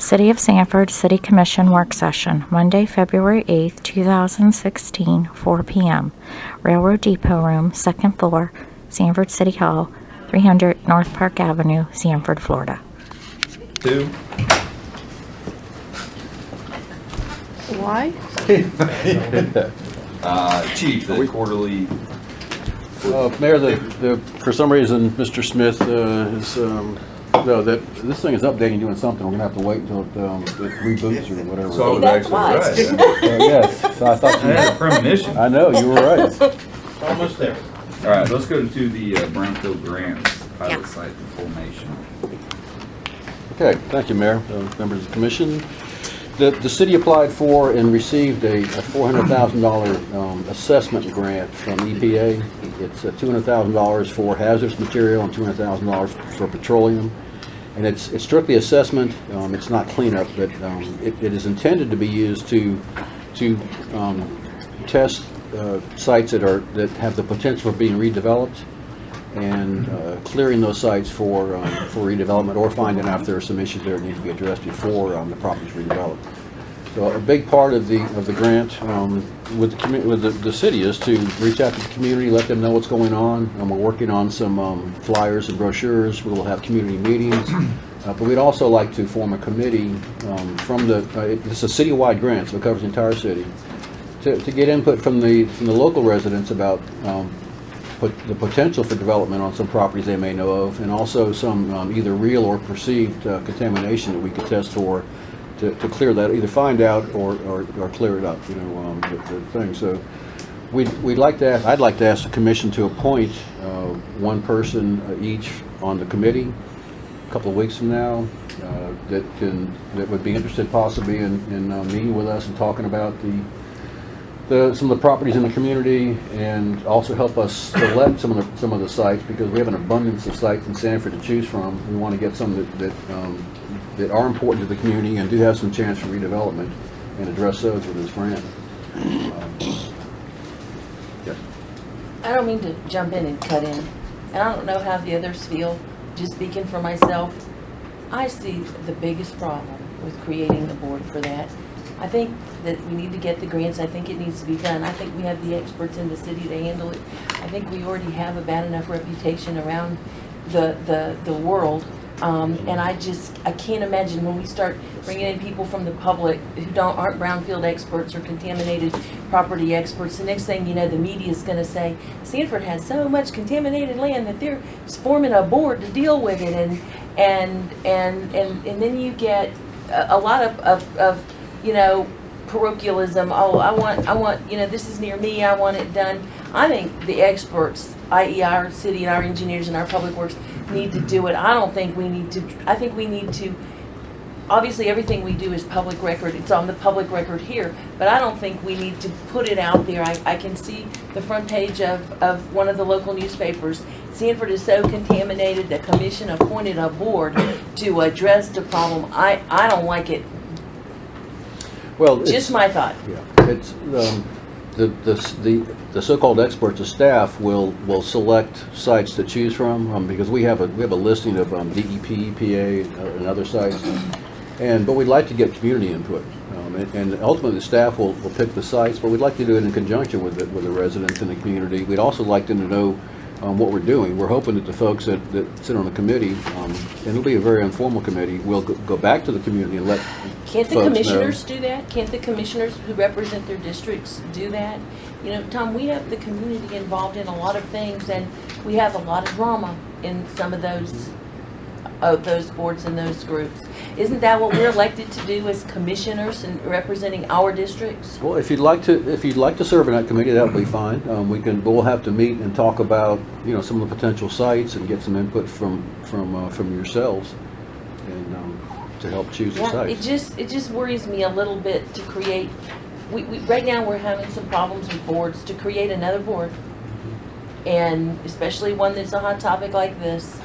City of Sanford City Commission Work Session, Monday, February 8th, 2016, 4 p.m. Railroad Depot Room, 2nd floor, Sanford City Hall, 300 North Park Avenue, Sanford, Florida. 2. Why? Chief, the quarterly. Mayor, for some reason, Mr. Smith is, no, this thing is updating, doing something. We're gonna have to wait until it reboots or whatever. So I was That's actually why. right. Yes, so I thought I had a premonition. I know, you were right. Almost there. All right, let's go to the Brownfield Grants pilot site formation. Okay, thank you, Mayor, members of the commission. The city applied for and received a $400,000 assessment grant from EPA. It's $200,000 for hazardous material and $200,000 for petroleum. And it's strictly assessment. It's not cleanup, but it is intended to be used to test sites that have the potential for being redeveloped and clearing those sites for redevelopment, or finding out if there are some issues there that need to be addressed before the property is redeveloped. So a big part of the grant with the city is to reach out to the community, let them know what's going on. We're working on some flyers and brochures. We'll have community meetings, but we'd also like to form a committee from it's a citywide grant, so it covers the entire city, to get input from the local residents about the potential for development on some properties they may know of, and also some either real or perceived contamination that we could test for to clear that, either find out or clear it up, the thing. So I'd like to ask the commission to appoint one person each on the committee a couple of weeks from now that would be interested possibly in meeting with us and talking about some of the properties in the community, and also help us select some of the sites, because we have an abundance of sites in Sanford to choose from. We want to get some that are important to the community and do have some chance for redevelopment, and address those with this grant. Yes. I don't mean to jump in and cut in, and I don't know how the others feel. Just speaking for myself, I see the biggest problem with creating a board for that. I think that we need to get the grants. I think it needs to be done. I think we have the experts in the city to handle it. I think we already have a bad enough reputation around the world. And I can't imagine when we start bringing in people from the public who aren't brownfield experts or contaminated property experts. The next thing you know, the media is going to say Sanford has so much contaminated land that they're forming a board to deal with it, and then you get a lot of parochialism. Oh, I want, this is near me, I want it done. I think the experts, i.e. our city and our engineers and our public works, need to do it. I think we need to, obviously everything we do is public record. It's on the public record here, but I don't think we need to put it out there. I can see the front page of one of the local newspapers. Sanford is so contaminated, the commission appointed a board to address the problem. I don't like it. Well, just my thought. Yeah, it's the so-called experts, the staff will select sites to choose from, because we have a listing of DEP, EPA, and other sites, but we'd like to get community input, and ultimately the staff will pick the sites, but we'd like to do it in conjunction with the residents in the community. We'd also like them to know what we're doing. We're hoping that the folks that sit on the committee, and it'll be a very informal committee, will go back to the community and let Can't the folks commissioners know. do that? Can't the commissioners who represent their districts do that? Tom, we have the community involved in a lot of things, and we have a lot of drama in some of those boards and those groups. Isn't that what we're elected to do as commissioners and representing our districts? Well, if you'd like to serve in that committee, that would be fine. We'll have to meet and talk about some of the potential sites and get some input from yourselves, and to help choose the sites. It just worries me a little bit to create. We right now we're having some problems with boards. To create another board, and especially one that's a hot topic like this,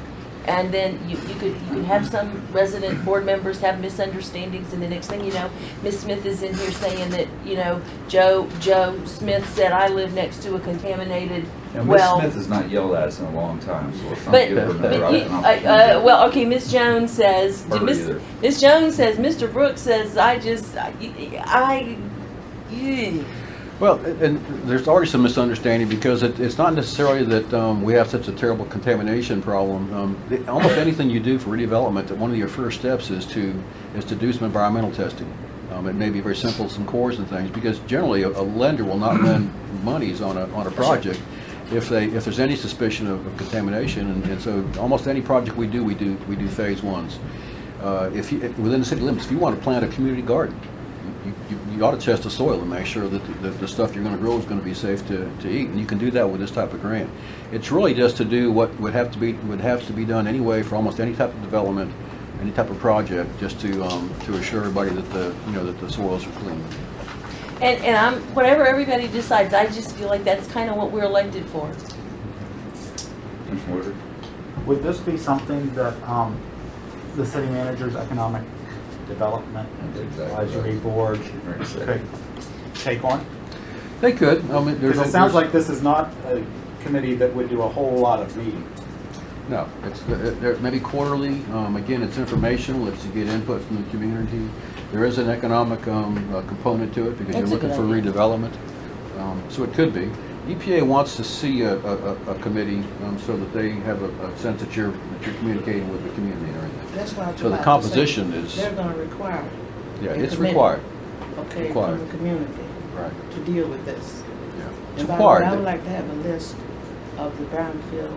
And then you could have some resident board members have misunderstandings, and the next thing you know, Ms. Smith is in here saying that, you know, Joe Smith said, I live next to a contaminated And Ms. well. Smith has not yelled at us in a long time, so let's not But, give her but another you, opportunity. well, okay, Ms. Jones says, Her either. Ms. Jones says, Mr. Brooks says, Well, and there's already some misunderstanding because it's not necessarily that we have such a terrible contamination problem. Almost anything you do for redevelopment, that one of your first steps is to do some environmental testing. It may be very simple, some cores and things, because generally a lender will not lend monies on a project if there's any suspicion of contamination. And so almost any project we do phase ones. Within the city limits, if you want to plant a community garden, you ought to test the soil and make sure that the stuff you're going to grow is going to be safe to eat, and you can do that with this type of grant. It's really just to do what would have to be done anyway for almost any type of development, any type of project, just to assure everybody that the soils are clean. and I'm, whatever everybody decides, I just feel like that's kind of what we're elected for. Commissioner Woodard? Would this be something that the city manager's economic development That's exactly advisory right. board Very sick. could take on? They could. I mean, Because it sounds like this is not a committee that would do a whole lot of meetings. No, it's maybe quarterly. Again, it's informational. It's to get input from the community. There is an economic component to it because That's a you're looking for good idea. redevelopment. So it could be. EPA wants to see a committee so that they have a sense that you're communicating with the community and everything. That's why I So the tried to composition say is, they're gonna require, yeah, a it's committee. required. okay, Required. from the community Right. to deal with this. Yeah. It's And I required. would like to have a list of the brownfield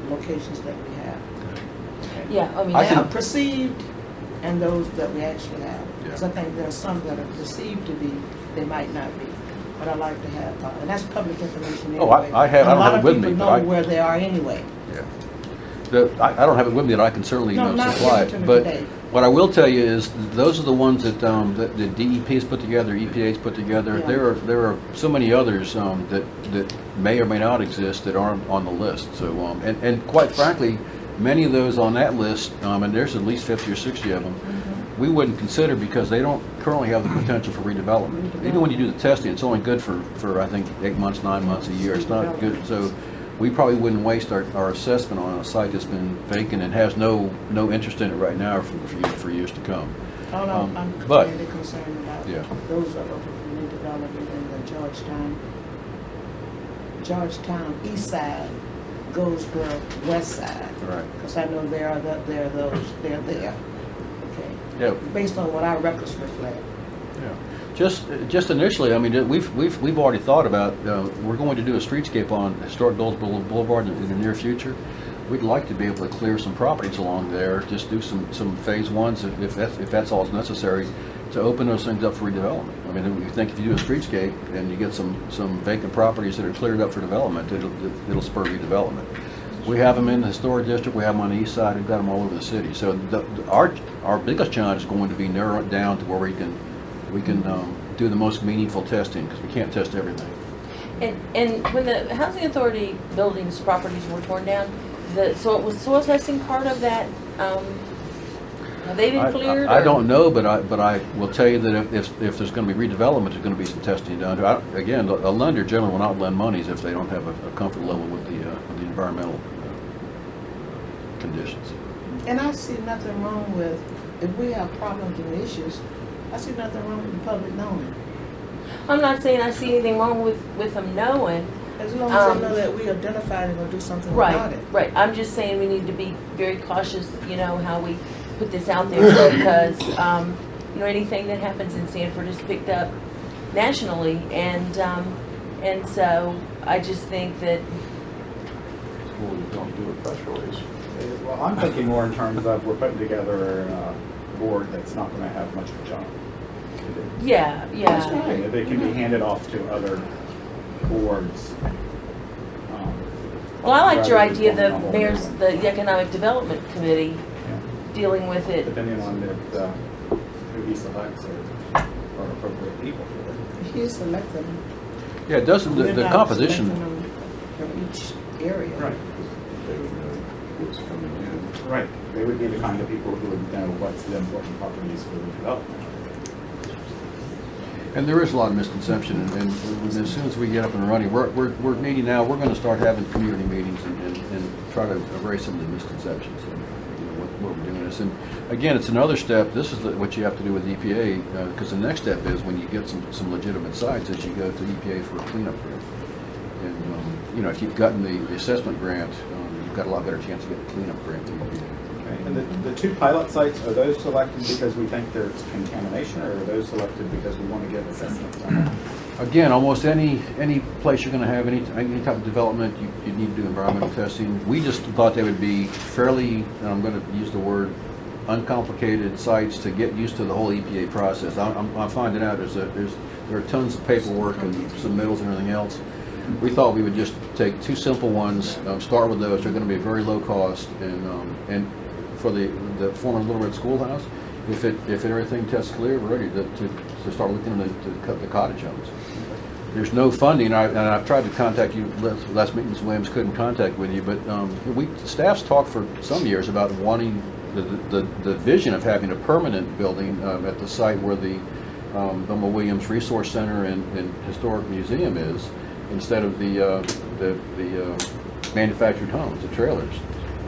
locations that we have. Yeah, I mean, I that- can- Now, perceived and those that we actually have. Because Yeah. I think there are some that are perceived to be, they might not be. But I like to have, and that's public information anyway. Oh, I have- I don't have it with me, And but a lot I- of people know where they are anyway. Yeah. I don't have it with me, that I can certainly No, not supply give it to it. me But today. what I will tell you is, those are the ones that the DEP's put together, EPA's put together. Yeah. There are so many others that may or may not exist that aren't on the list. So, and quite frankly, many of those on that list, and there's at least 50 or 60 of them, we wouldn't consider because they don't currently have the potential for redevelopment. Even when you do the testing, it's only good for I think 8 months, 9 months, a year. It's not good. So we probably wouldn't waste our assessment on a site that's been vacant and has no interest in it right now for years to come. Oh, no, Um, I'm but- mainly concerned about Yeah. those that are redeveloping in the Georgetown east side, Goldsboro west side. Right. Because I know they're those, they're there. Okay. Yeah. Based on what our records reflect. Yeah. Just initially, I mean, we've already thought about, we're going to do a streetscape on historic Goldsboro Boulevard in the near future. We'd like to be able to clear some properties along there, just do some phase ones, if that's all that's necessary, to open those things up for redevelopment. I mean, we think if you do a streetscape and you get some vacant properties that are cleared up for development, it'll spur redevelopment. We have them in the historic district, we have them on the east side, we've got them all over the city. So our biggest challenge is going to be narrow it down to where we can do the most meaningful testing, because we can't test everything. And when the housing authority buildings, properties were torn down, was soil testing part of that? Have they been cleared? I or- don't know, but I will tell you that if there's going to be redevelopment, there's going to be some testing done. Again, a lender generally will not lend monies if they don't have a comfort level with the environmental conditions. And I see nothing wrong with, if we have problems and issues, I see nothing wrong with the public knowing. I'm not saying I see anything wrong with them knowing. As long as they know that we identified and will do something about Right, it. right. I'm just saying we need to be very cautious, how we put this out there because, anything that happens in Sanford is picked up nationally, and so I just think that Well, you don't do a press release. Well, I'm thinking more in terms of we're putting together a board that's not going to have much of a job. yeah. And if it can be handed off to other boards. Well, I liked your rather than idea, forming a whole new there's one. the Economic Development Committee Yeah. dealing with it. Depending on who he selects are appropriate people for it. He selected them. Yeah, it doesn't, We're the not composition, selecting them from each area. Right. who's coming in. Right, they would be the kind of people who would know what's the important properties for the development. And there is a lot of misconception, and as soon as we get up and running, we're needing now, we're gonna start having community meetings and try to erase some of the misconceptions and, what we're doing is. And again, it's another step, this is what you have to do with EPA, because the next step is when you get some legitimate sites, is you go to EPA for a cleanup grant. And, if you've gotten the assessment grant, you've got a lot better chance of getting a cleanup grant than you do. Okay, and the two pilot sites, are those selected because we think there's contamination, or are those selected because we want to get assessments done? Again, almost any place you're going to have any type of development, you need to do environmental testing. We just thought they would be fairly, and I'm going to use the word, uncomplicated sites to get used to the whole EPA process. I'm finding out there are tons of paperwork and submittals and everything else. We thought we would just take two simple ones, start with those. They're going to be very low cost, and for the former Little Red Schoolhouse, if everything tests clear, we're ready to start looking to the cottage homes. There's no funding, and I've tried to contact you. Last meeting, Ms. Williams couldn't contact with you, but staff's talked for some years about wanting the vision of having a permanent building at the site where the Wilma Williams Resource Center and Historic Museum is, instead of the manufactured homes, the trailers.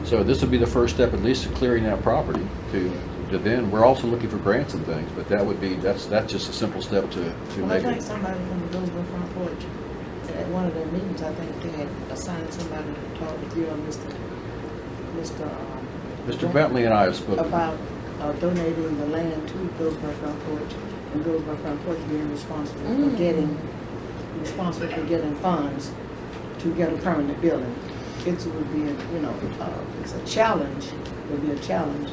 So this would be the first step, at least, to clearing that property. To then, we're also looking for grants and things, but that's just a simple step to Well, I make think it. somebody from the Goldsboro Front Porch, at one of their meetings, I think they had assigned somebody to talk with you or Mr. Bentley and I have spoken. about donating the land to Goldsboro Front Porch, and Goldsboro Front Porch being responsible for getting funds to get a permanent building. It would be, it's a challenge, would be a challenge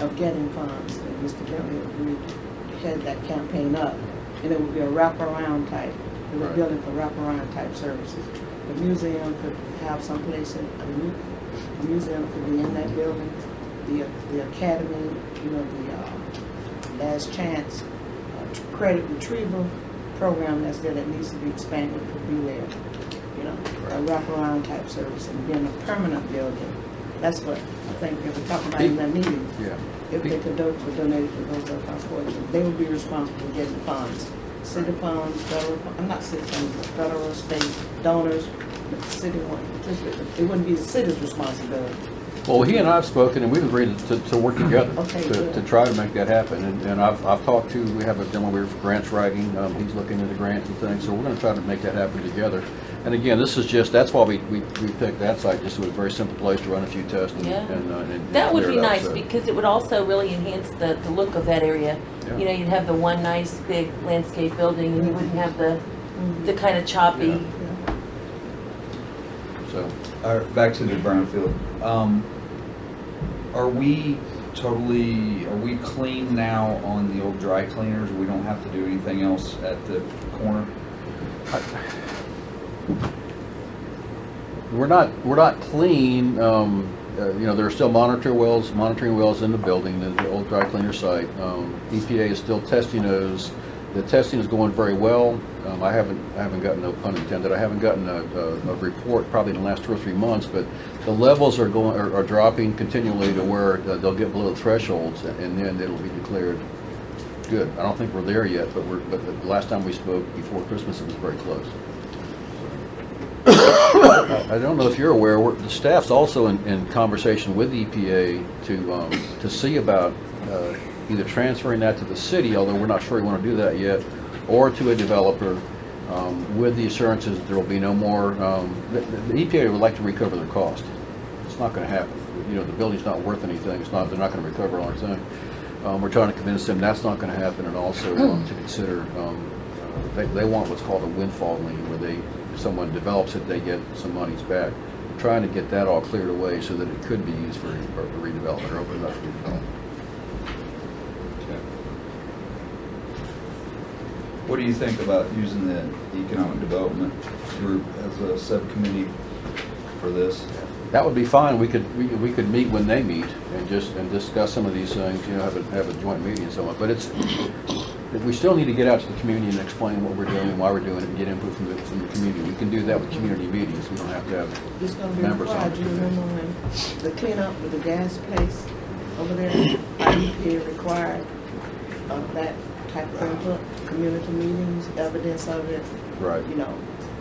of getting funds. And Mr. Bentley agreed to head that campaign up, and it would be a wraparound type, it was Right. building for wraparound type services. The museum could have some place a museum could be in that building, the academy, the last chance credit retrieval program that's there that needs to be expanded could be there. A wraparound type service, and being a permanent building. That's what I think they were talking about in that meeting. Yeah. If they could donate to those Front Porch, they would be responsible for getting funds. City funds, not city funds, but federal, state donors, but the city one, it wouldn't be the city's responsibility. Well, he and I have spoken, and we've agreed to work together Okay, to good. try to make that happen. And I've talked to, we have a gentleman here for grants writing. He's looking into grants and things, so we're going to try to make that happen together. And again, that's why we picked that site, just so it was a very simple place to run a few tests. Yeah. And That would clear be it up, nice so. because it would also really enhance the look of that area. Yeah. You'd have the one nice big landscape building and you wouldn't have the kind of choppy. Yeah. So, All right, back to the brownfield. Are we clean now on the old dry cleaners? We don't have to do anything else at the corner? we're not clean. There are still monitoring wells in the building, the old dry cleaner site. EPA is still testing those. The testing is going very well. I haven't gotten, no pun intended, I haven't gotten a report probably in the last 2 or 3 months, but the levels are dropping continually to where they'll get below the thresholds, and then it'll be declared good. I don't think we're there yet, but the last time we spoke before Christmas, it was very close. I don't know if you're aware, the staff's also in conversation with the EPA to see about either transferring that to the city, although we're not sure we want to do that yet, or to a developer with the assurances there will be no more. The EPA would like to recover their cost. It's not going to happen. The building's not worth anything. They're not going to recover all the time. We're trying to convince them that's not going to happen, and also to consider they want what's called a windfall lien, where someone develops it, they get some monies back. We're trying to get that all cleared away so that it could be used for redevelopment or open up for redevelopment. What do you think about using the economic development group as a subcommittee for this? That would be fine. We could meet when they meet and discuss some of these things. Have a joint meeting and so on. But we still need to get out to the community and explain what we're doing, why we're doing it, and get input from the community. We can do that with community meetings. We don't have to have It's gonna be members on required. it. You remember when the cleanup with the gas place over there, IEP required that type of input, community meetings, evidence of it, Right. you know,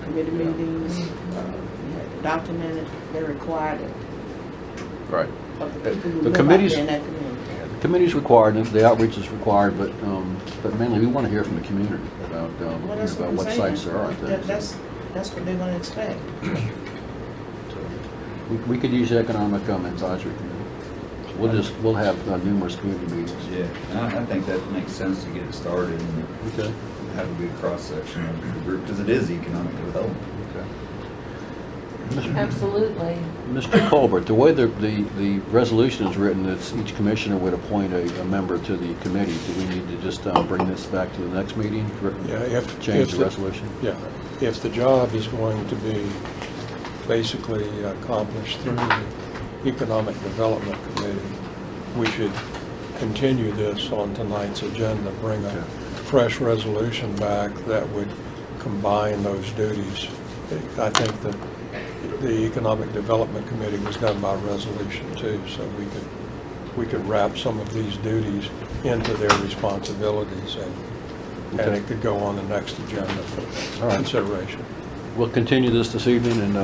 committee meetings, you had to document it, they required it Right. of the people who The live out committees- there in that community. The committee's required, and the outreach is required, but mainly we want to hear from the community about, Well, that's about I'm what saying. sites there are and things. That's what they're gonna expect. We could use the economic advisory committee. We'll have numerous community meetings. Yeah, and I think that makes sense to get it started and Okay. have a good cross-section of the group, because it is economic development. Okay. Absolutely. Mr. Colbert, the way the resolution is written, it's each commissioner would appoint a member to the committee. Do we need to just bring this back to the next meeting? Yeah, Change the resolution? Yeah, if the job is going to be basically accomplished through the Economic Development Committee, we should continue this on tonight's agenda, bring a Okay. fresh resolution back that would combine those duties. I think that the Economic Development Committee was done by resolution too, so we could wrap some of these duties into their responsibilities, and Okay. it could go on the next agenda for All right. consideration. We'll continue this evening and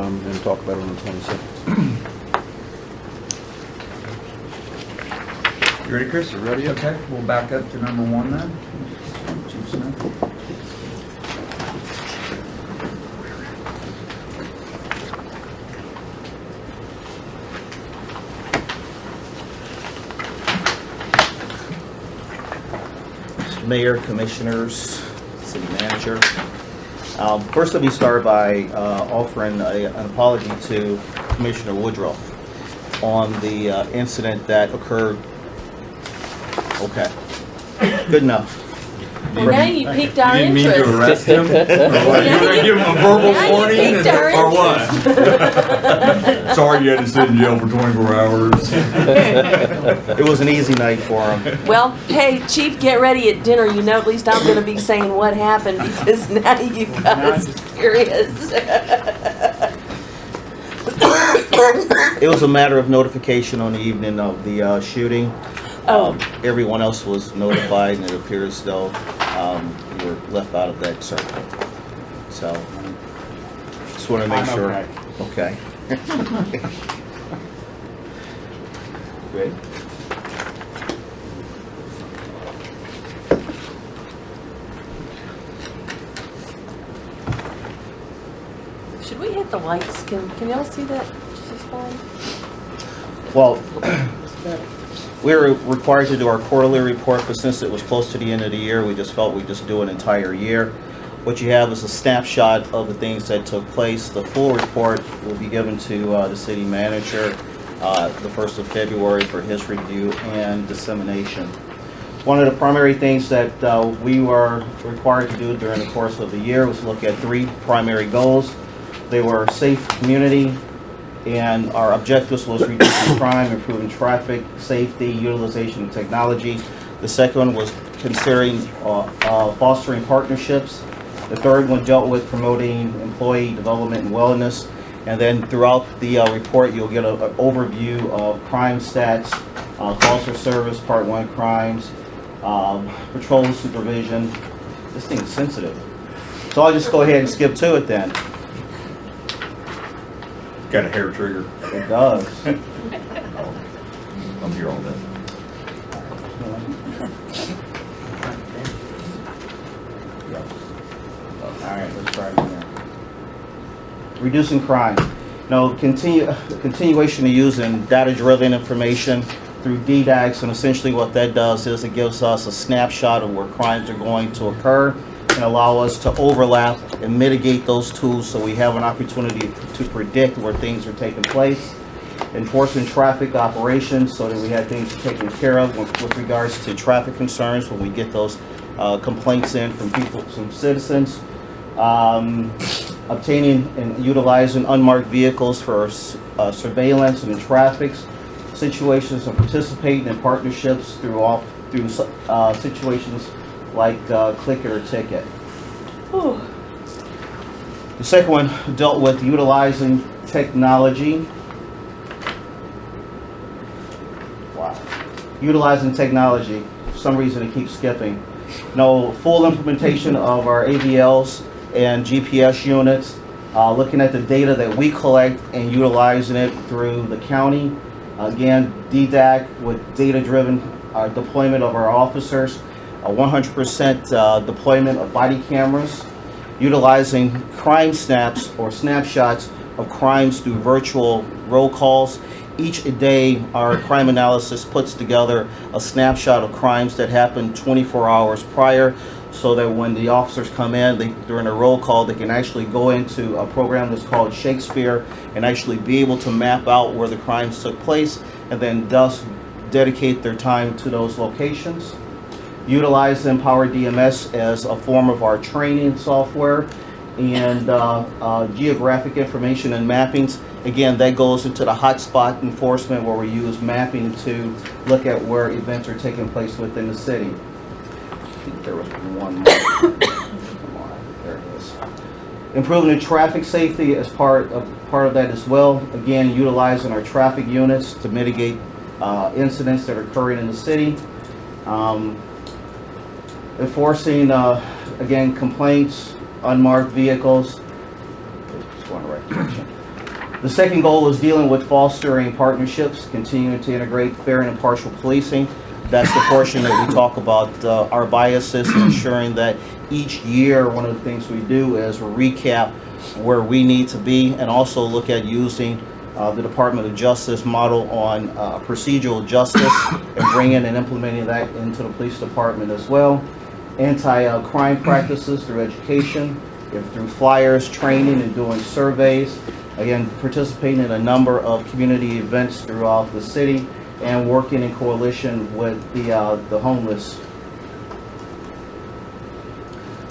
talk about it on the 22nd. You ready, Chris? You ready? Okay, we'll back up to number 1 then. Chief Smith. Mayor, Commissioners, City Manager. First, let me start by offering an apology to Commissioner Woodruff on the incident that occurred. Okay, good enough. Well, now you piqued our You didn't mean interest. to arrest him? Or what? You gonna give him a verbal Now you warning piqued our or what? Sorry you had to sit in jail for 24 hours. It was an easy night for him. Well, hey, Chief, get ready at dinner. You know, at least I'm going to be saying what happened because now you got us curious. It was a matter of notification on the evening of the shooting. Oh. Everyone else was notified, and it appears though you were left out of that circle. So, just want to make I'm sure. okay. Okay. Great. Should we hit the lights? Can y'all see that just fine? Well, It's better. we were required to do our quarterly report, but since it was close to the end of the year, we just felt we'd just do an entire year. What you have is a snapshot of the things that took place. The full report will be given to the city manager the 1st of February for his review and dissemination. One of the primary things that we were required to do during the course of the year was look at 3 primary goals. They were safe community, and our objectives was reducing crime, improving traffic safety, utilization of technology. The second one was considering fostering partnerships. The third one dealt with promoting employee development and wellness. And then throughout the report, you'll get an overview of crime stats, calls for service, Part 1 crimes, patrol supervision. This thing is sensitive. So I'll just go ahead and skip to it then. Got a hair trigger. It does. I'm here all day. All right, let's try it again. Reducing crime. Now, continuation of using data-driven information through DDAX, and essentially what that does is it gives us a snapshot of where crimes are going to occur and allow us to overlap and mitigate those tools so we have an opportunity to predict where things are taking place. Enforcing traffic operations so that we have things taken care of with regards to traffic concerns when we get those complaints in from people, from citizens. Obtaining and utilizing unmarked vehicles for surveillance and in traffic situations, and participating in partnerships through situations like click it or ticket. The second one dealt with utilizing technology. Wow. Utilizing technology. For some reason it keeps skipping. No, full implementation of our AVLs and GPS units, looking at the data that we collect and utilizing it through the county. Again, DDAC with data-driven deployment of our officers, 100% deployment of body cameras, utilizing crime snaps or snapshots of crimes through virtual roll calls. Each day, our crime analysis puts together a snapshot of crimes that happened 24 hours prior, so that when the officers come in, during a roll call, they can actually go into a program that's called Shakespeare and actually be able to map out where the crimes took place and then thus dedicate their time to those locations. Utilize Empower DMS as a form of our training software and geographic information and mappings. Again, that goes into the hotspot enforcement where we use mapping to look at where events are taking place within the city. I think there was one more. Come on, there it is. Improving the traffic safety as part of that as well. Again, utilizing our traffic units to mitigate incidents that are occurring in the city. Enforcing, again, complaints, unmarked vehicles. Just going the right direction. The second goal is dealing with fostering partnerships, continuing to integrate fair and impartial policing. That's the portion that we talk about our biases, and ensuring that each year one of the things we do is recap where we need to be, and also look at using the Department of Justice model on procedural justice and bringing and implementing that into the police department as well. Anti-crime practices through education, through flyers, training, and doing surveys. Again, participating in a number of community events throughout the city and working in coalition with the homeless.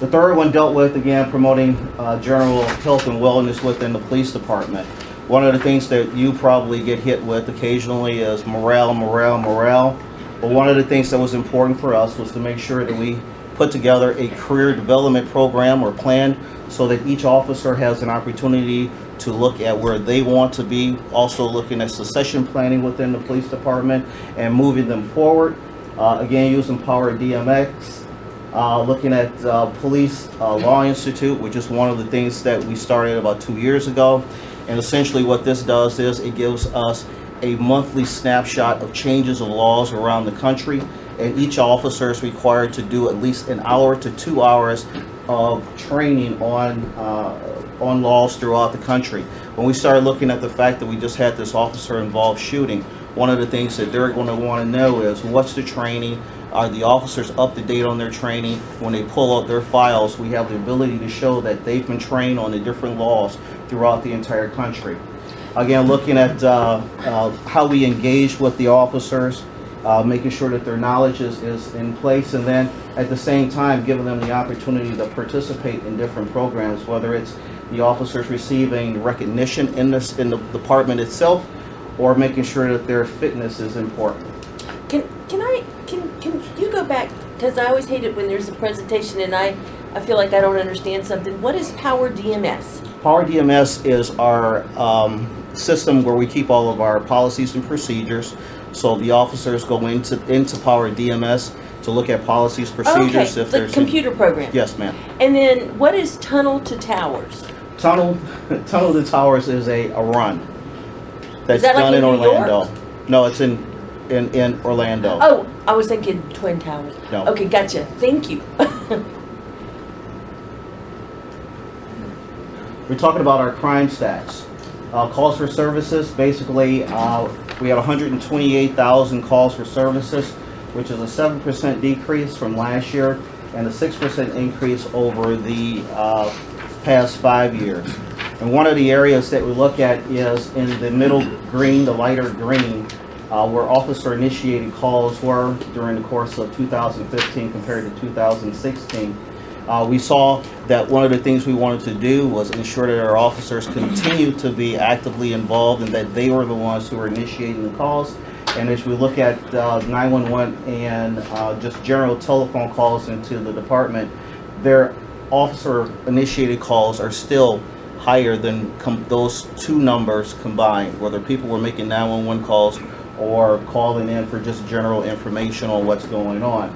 The third one dealt with, again, promoting general health and wellness within the police department. One of the things that you probably get hit with occasionally is morale. But one of the things that was important for us was to make sure that we put together a career development program or plan so that each officer has an opportunity to look at where they want to be, also looking at succession planning within the police department and moving them forward. Again, using Power DMX, looking at Police Law Institute, which is one of the things that we started about 2 years ago. And essentially what this does is it gives us a monthly snapshot of changes of laws around the country, and each officer is required to do at least an hour to 2 hours of training on laws throughout the country. When we started looking at the fact that we just had this officer-involved shooting, one of the things that they're going to want to know is what's the training, are the officers up to date on their training? When they pull out their files, we have the ability to show that they've been trained on the different laws throughout the entire country. Again, looking at how we engage with the officers, making sure that their knowledge is in place, and then at the same time giving them the opportunity to participate in different programs, whether it's the officers receiving recognition in the department itself, or making sure that their fitness is important. Can you go back, because I always hate it when there's a presentation and I feel like I don't understand something. What is Power DMS? Power DMS is our system where we keep all of our policies and procedures. So the officers go into Power DMS to look at policies, procedures. Okay, the computer program. Yes, ma'am. And then what is Tunnel to Towers? Tunnel to Towers is a run that's that like done in in New Orlando. York? No, it's in Orlando. Oh, I was thinking Twin Towers. No. Okay, gotcha. Thank you. We're talking about our crime stats. Calls for services, basically, we had 128,000 calls for services, which is a 7% decrease from last year and a 6% increase over the past 5 years. And one of the areas that we look at is in the middle green, the lighter green, where officer-initiated calls were during the course of 2015 compared to 2016. We saw that one of the things we wanted to do was ensure that our officers continue to be actively involved and that they were the ones who were initiating the calls. And as we look at 911 and just general telephone calls into the department, their officer-initiated calls are still higher than those two numbers combined, whether people were making 911 calls or calling in for just general information on what's going on.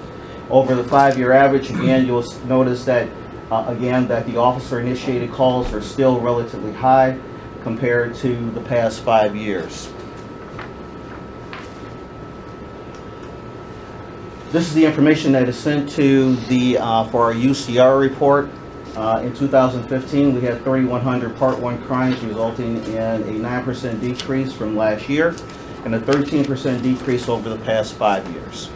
Over the 5-year average, again, you'll notice that, that the officer-initiated calls are still relatively high compared to the past 5 years. This is the information that is sent to the for our UCR report. In 2015, we had 3,100 Part 1 crimes, resulting in a 9% decrease from last year and a 13% decrease over the past 5 years.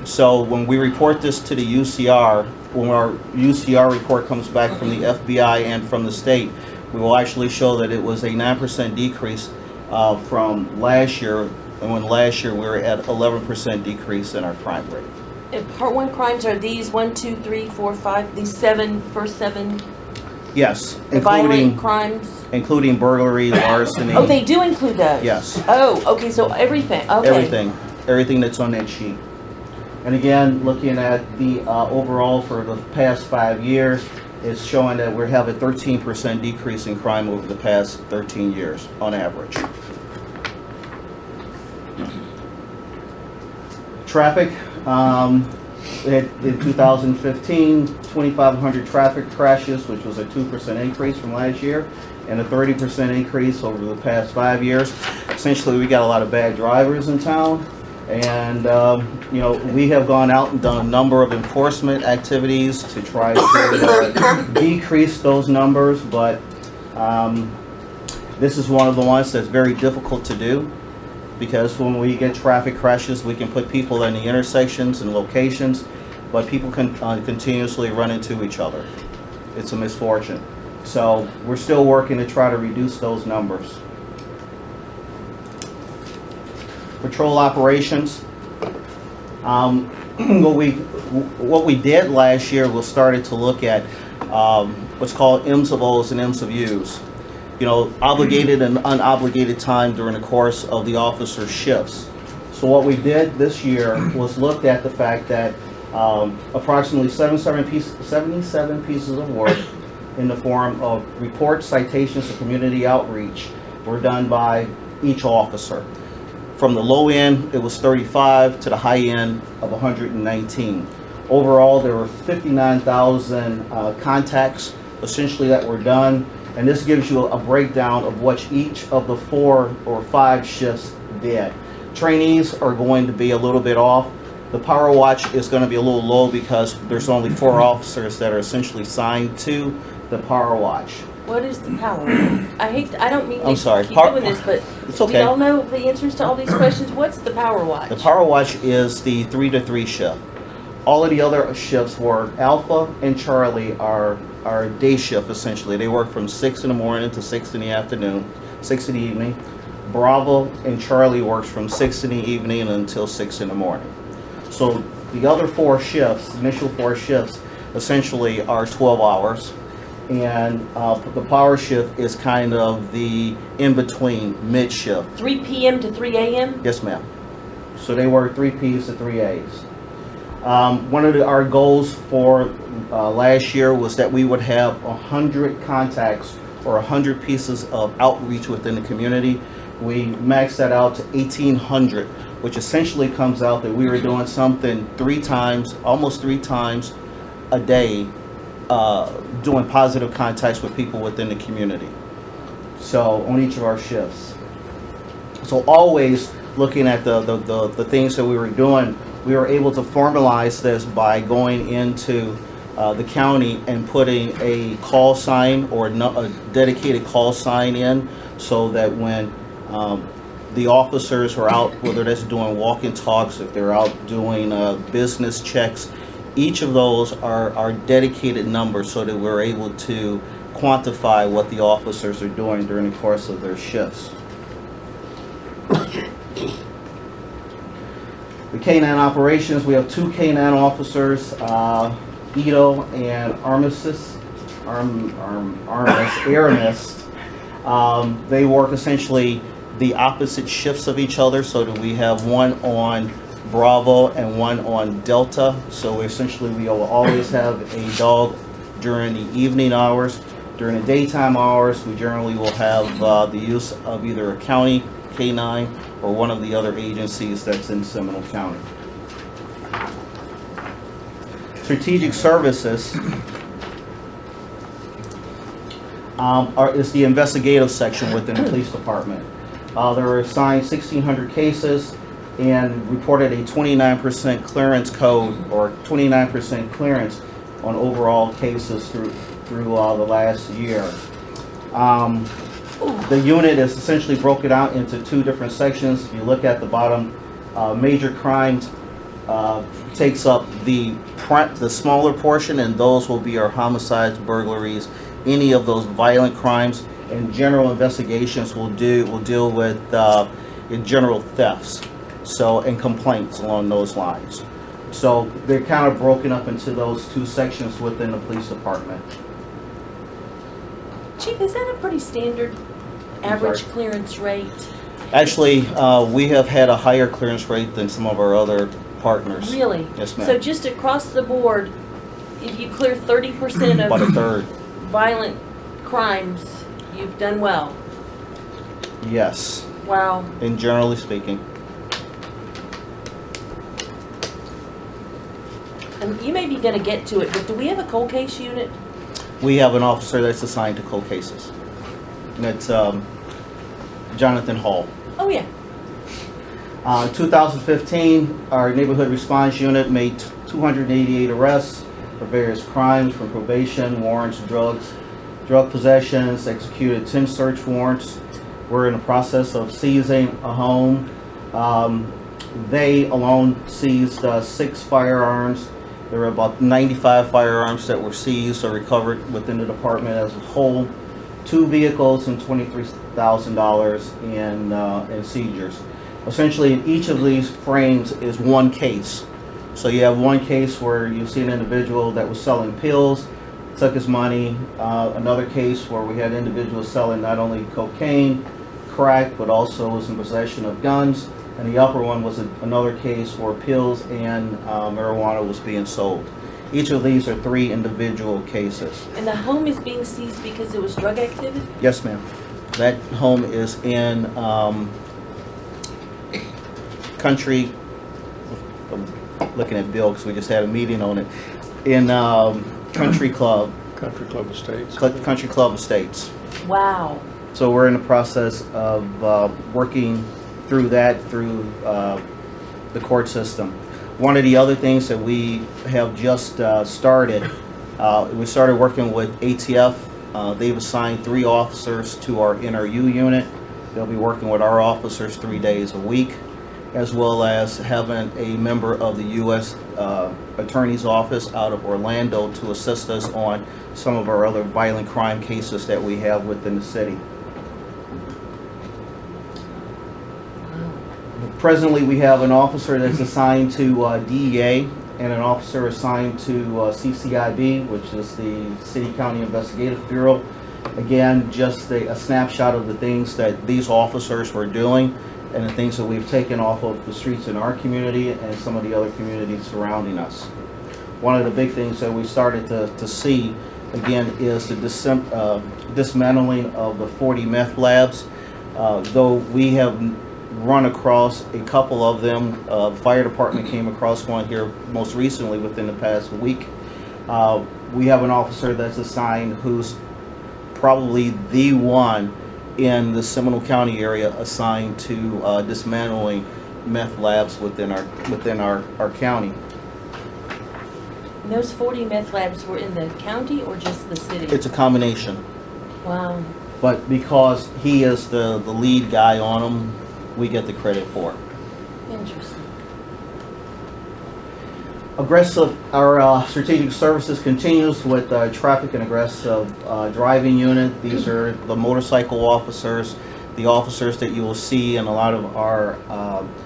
So when we report this to the UCR, when our UCR report comes back from the FBI and from the state, we will actually show that it was a 9% decrease from last year, and when last year we were at 11% decrease in our crime rate. And Part 1 crimes are these 1, 2, 3, 4, 5, these first seven Yes, violent crimes? including burglary, larceny. Oh, they do include those? Yes. Oh, okay, so everything, okay. Everything that's on that sheet. And again, looking at the overall for the past 5 years, it's showing that we have a 13% decrease in crime over the past 13 years on average. Traffic, in 2015, 2,500 traffic crashes, which was a 2% increase from last year, and a 30% increase over the past 5 years. Essentially, we got a lot of bad drivers in town, and we have gone out and done a number of enforcement activities to try to decrease those numbers, but this is one of the ones that's very difficult to do, because when we get traffic crashes, we can put people in the intersections and locations, but people can continuously run into each other. It's a misfortune. So we're still working to try to reduce those numbers. Patrol operations. What we did last year was started to look at what's called M's of O's and M's of U's. Obligated and unobligated time during the course of the officer's shifts. So what we did this year was looked at the fact that approximately 77 pieces of work in the form of reports, citations, and community outreach were done by each officer. From the low end, it was 35 to the high end of 119. Overall, there were 59,000 contacts essentially that were done. And this gives you a breakdown of what each of the 4 or 5 shifts did. Trainees are going to be a little bit off. The power watch is going to be a little low because there's only 4 officers that are essentially assigned to the power watch. What is the power watch? I don't mean I'm to sorry. keep doing this, but It's okay. we all know the answers to all these questions. What's the power watch? The power watch is the 3 to 3 shift. All of the other shifts were Alpha and Charlie are day shift essentially. They work from 6 in the morning to 6 in the afternoon, 6 in the evening. Bravo and Charlie works from 6 in the evening until 6 in the morning. So the other 4 shifts, initial 4 shifts, essentially are 12 hours. And the power shift is kind of the in-between mid-shift. 3 p.m. to 3 a.m.? Yes, ma'am. So they work 3 P's to 3 A's. One of our goals for last year was that we would have 100 contacts or 100 pieces of outreach within the community. We maxed that out to 1,800, which essentially comes out that we were doing something almost three times a day, doing positive contacts with people within the community. So on each of our shifts. So always looking at the things that we were doing, we were able to formalize this by going into the county and putting a call sign or a dedicated call sign in, so that when the officers are out, whether that's doing walk-in talks, if they're out doing business checks, each of those are dedicated numbers so that we're able to quantify what the officers are doing during the course of their shifts. The K-9 operations, we have 2 K-9 officers, Ito and Aramis. They work essentially the opposite shifts of each other, so that we have one on Bravo and one on Delta. So essentially, we will always have a dog during the evening hours. During the daytime hours, we generally will have the use of either a county K-9 or one of the other agencies that's in Seminole County. Strategic Services is the investigative section within the police department. There were assigned 1,600 cases and reported a 29% clearance code, or 29% clearance on overall cases through the last year. The unit is essentially broken out into two different sections. If you look at the bottom, major crimes takes up the smaller portion, and those will be our homicides, burglaries, any of those violent crimes, and general investigations will deal with general thefts, and complaints along those lines. So they're kind of broken up into those two sections within the police department. Chief, is that a pretty standard average clearance rate? Actually, we have had a higher clearance rate than some of our other partners. Really? Yes, ma'am. So just across the board, if you clear 30% About a of third. violent crimes, you've done well. Yes, Wow. and generally speaking. And you may be going to get to it, but do we have a cold case unit? We have an officer that's assigned to cold cases. That's Jonathan Hall. Oh, yeah. 2015, our neighborhood response unit made 288 arrests for various crimes, from probation, warrants, drug possessions, executed 10 search warrants. We're in the process of seizing a home. They alone seized 6 firearms. There were about 95 firearms that were seized or recovered within the department as a whole. 2 vehicles and $23,000 in seizures. Essentially, in each of these frames is one case. So you have one case where you see an individual that was selling pills, took his money. Another case where we had individuals selling not only cocaine, crack, but also was in possession of guns. And the upper one was another case where pills and marijuana was being sold. Each of these are 3 individual cases. And the home is being seized because it was drug activity? Yes, ma'am. That home is in Country, I'm looking at Bill because we just had a meeting on it, in Country Club Estates. Country Club Estates. Wow. So we're in the process of working through that, through the court system. One of the other things that we have just started, we started working with ATF. They've assigned 3 officers to our NRU unit. They'll be working with our officers 3 days a week, as well as having a member of the U.S. Attorney's Office out of Orlando to assist us on some of our other violent crime cases that we have within the city. Presently, we have an officer that's assigned to DEA and an officer assigned to CCIB, which is the City County Investigative Bureau. Again, just a snapshot of the things that these officers were doing and the things that we've taken off of the streets in our community and some of the other communities surrounding us. One of the big things that we started to see, again, is the dismantling of the 40 meth labs. Though we have run across a couple of them, the fire department came across one here most recently within the past week. We have an officer that's assigned who's probably the one in the Seminole County area assigned to dismantling meth labs within our county. And those 40 meth labs were in the county or just the city? It's a combination, Wow. but because he is the lead guy on them, we get the credit for it. Interesting. Our strategic services continues with traffic and aggressive driving unit. These are the motorcycle officers, the officers that you will see in a lot of our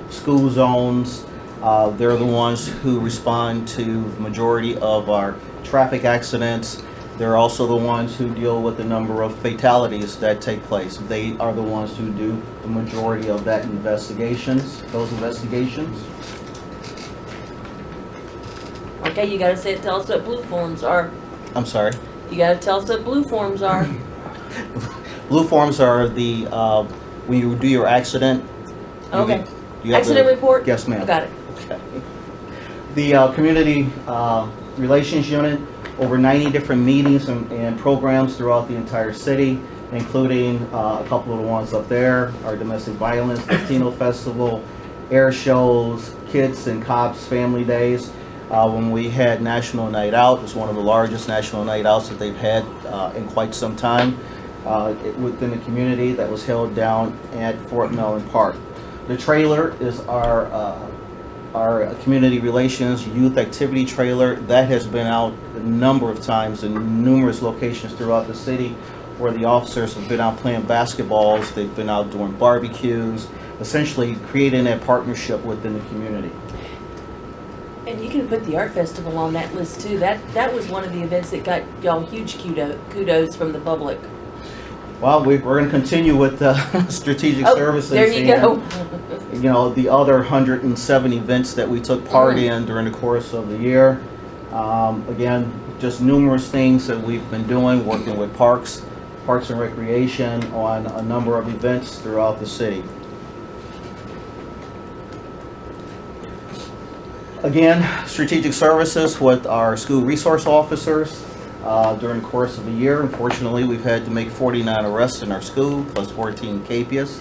school zones. They're the ones who respond to the majority of our traffic accidents. They're also the ones who deal with the number of fatalities that take place. They are the ones who do the majority of those investigations. Okay, you gotta tell us what blue forms are. I'm sorry. You gotta tell us what blue forms are. Blue forms are the, when you do your accident. you Okay. get- you have Accident the- report? Yes, ma'am. Got it. Okay. The Community Relations Unit, over 90 different meetings and programs throughout the entire city, including a couple of the ones up there, our Domestic Violence, Latino Festival, air shows, Kids and Cops Family Days. When we had National Night Out, it's one of the largest national night outs that they've had in quite some time within the community, that was held down at Fort Mellon Park. The trailer is our community relations youth activity trailer that has been out a number of times in numerous locations throughout the city, where the officers have been out playing basketballs, they've been out doing barbecues, essentially creating that partnership within the community. And you can put the art festival on that list too. That was one of the events that got y'all huge kudos from the public. Well, we're going to continue with strategic Oh, services. there you go. And, you know, the other 107 events that we took part in during the course of the year. Again, just numerous things that we've been doing, working with Parks and Recreation on a number of events throughout the city. Again, strategic services with our school resource officers. During the course of the year, unfortunately, we've had to make 49 arrests in our school, plus 14 capias,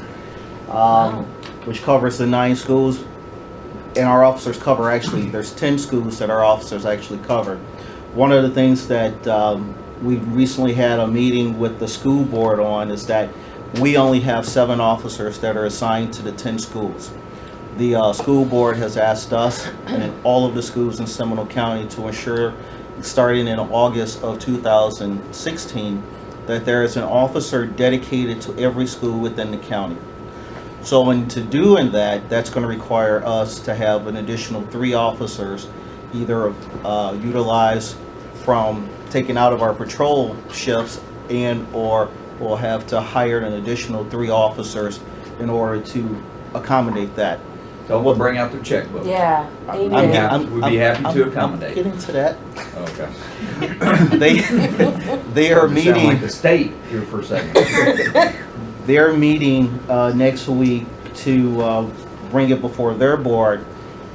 which covers the 9 schools. And our officers cover, actually, there's 10 schools that our officers actually cover. One of the things that we recently had a meeting with the school board on is that we only have 7 officers that are assigned to the 10 schools. The school board has asked us and all of the schools in Seminole County to ensure, starting in August of 2016, that there is an officer dedicated to every school within the county. So into doing that, that's going to require us to have an additional 3 officers, either utilized from taken out of our patrol shifts, and or we'll have to hire an additional 3 officers in order to accommodate that. Tell them to bring out their checkbook. Yeah. I'm- Amen. We'd be happy to accommodate. Getting to that. Okay. They are You sound meeting. like the state here for a second. They're meeting next week to bring it before their board,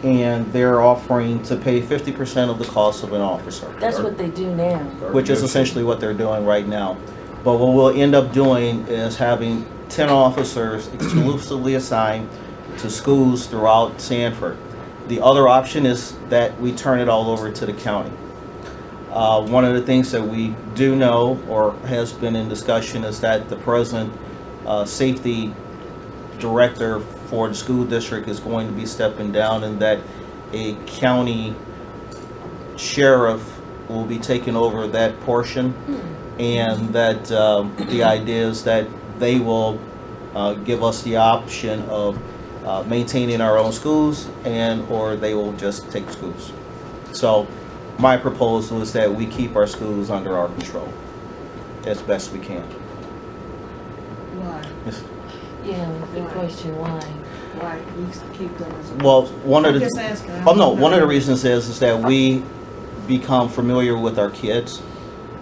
and they're offering to pay 50% of the cost of an officer, That's what they do now. which is essentially what they're doing right now. But what we'll end up doing is having 10 officers exclusively assigned to schools throughout Sanford. The other option is that we turn it all over to the county. One of the things that we do know, or has been in discussion, is that the present safety director for the school district is going to be stepping down, and that a county sheriff will be taking over that portion, and that the idea is that they will give us the option of maintaining our own schools, and or they will just take schools. So my proposal is that we keep our schools under our control as best we can. Why? Yeah, good question. Why? Why we keep them as a... Well, one of I'm the just asking. oh no, one of the reasons is that we become familiar with our kids,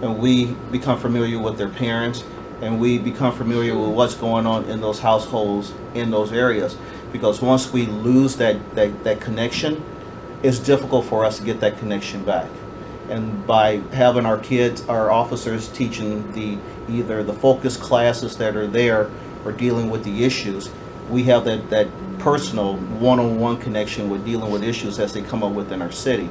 and we become familiar with their parents, and we become familiar with what's going on in those households in those areas. Because once we lose that connection, it's difficult for us to get that connection back. And by having our kids, our officers teaching either the focus classes that are there or dealing with the issues, we have that personal one-on-one connection with dealing with issues as they come up within our city.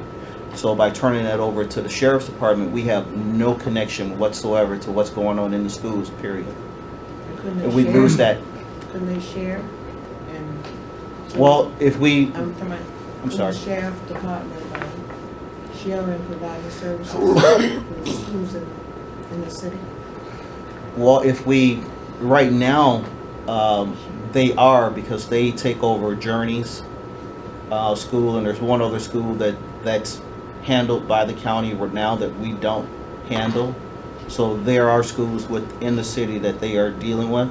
So by turning that over to the sheriff's department, we have no connection whatsoever to what's going on in the schools, period. Couldn't they And we share? lose that. Couldn't they share? And so- Well, if we, I'm from I'm sorry. The sheriff department, share and providing services for the schools in the city. Well, if we, right now, they are, because they take over Journey's school, and there's one other school that's handled by the county right now that we don't handle. So there are schools within the city that they are dealing with.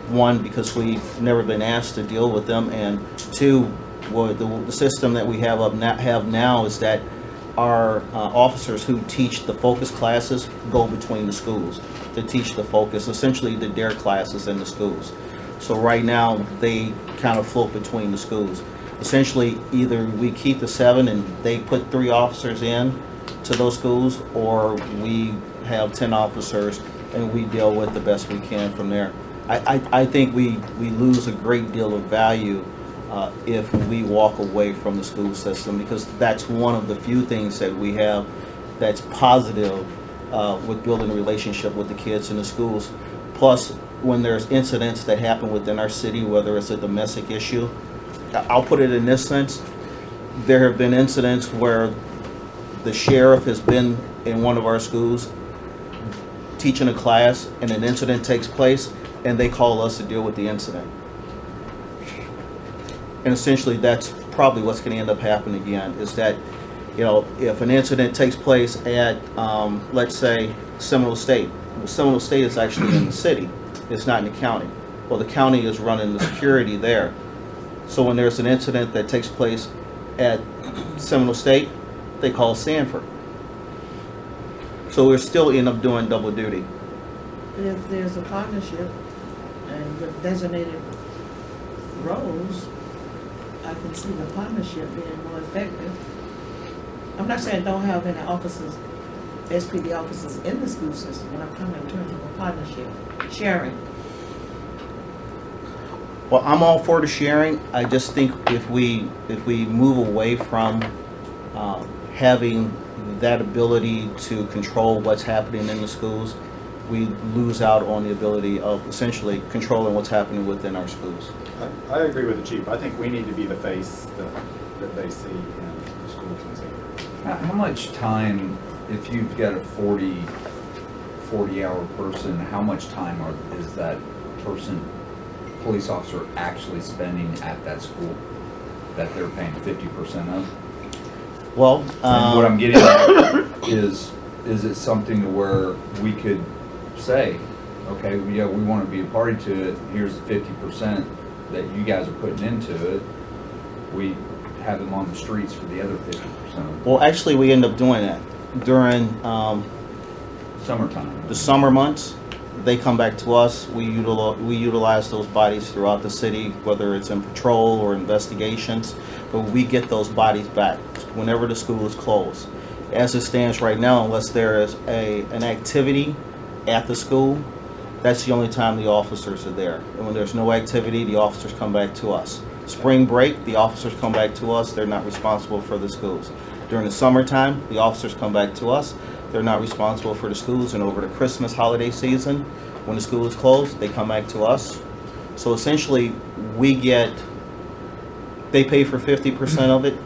One, because we've never been asked to deal with them, and two, what the system that we have now is that our officers who teach the focus classes go between the schools to teach the focus, essentially the DARE classes in the schools. So right now, they kind of float between the schools. Essentially, either we keep the 7 and they put 3 officers in to those schools, or we have 10 officers and we deal with the best we can from there. I think we lose a great deal of value if we walk away from the school system, because that's one of the few things that we have that's positive with building a relationship with the kids in the schools. Plus, when there's incidents that happen within our city, whether it's a domestic issue, I'll put it in this sense, there have been incidents where the sheriff has been in one of our schools teaching a class and an incident takes place and they call us to deal with the incident. And essentially that's probably what's going to end up happening again, is that, you know, if an incident takes place at, let's say, Seminole State. Well, Seminole State is actually in the city. It's not in the county. Well, the county is running the security there. So when there's an incident that takes place at Seminole State, they call Sanford. So we're still end up doing double duty. But if there's a partnership and with designated roles, I can see the partnership being more effective. I'm not saying don't have any officers, SPD officers in the school system, but I'm coming in terms of a partnership, sharing. Well, I'm all for the sharing. I just think if we move away from having that ability to control what's happening in the schools, we lose out on the ability of essentially controlling what's happening within our schools. I agree with the chief. I think we need to be the face that they see in the schools in Sanford. How much time, if you've got a 40-hour person, how much time is that person, police officer, actually spending at that school that they're paying 50% of? Well, And what I'm getting at is it something to where we could say, okay, yeah, we want to be a party to it, here's the 50% that you guys are putting into it, we have them on the streets for the other 50%? well, actually, we end up doing that during Summertime. the summer months. They come back to us. We utilize those bodies throughout the city, whether it's in patrol or investigations, but we get those bodies back whenever the school is closed. As it stands right now, unless there is an activity at the school, that's the only time the officers are there. And when there's no activity, the officers come back to us. Spring break, the officers come back to us. They're not responsible for the schools. During the summertime, the officers come back to us. They're not responsible for the schools. And over the Christmas holiday season, when the school is closed, they come back to us. So essentially, they pay for 50% of it.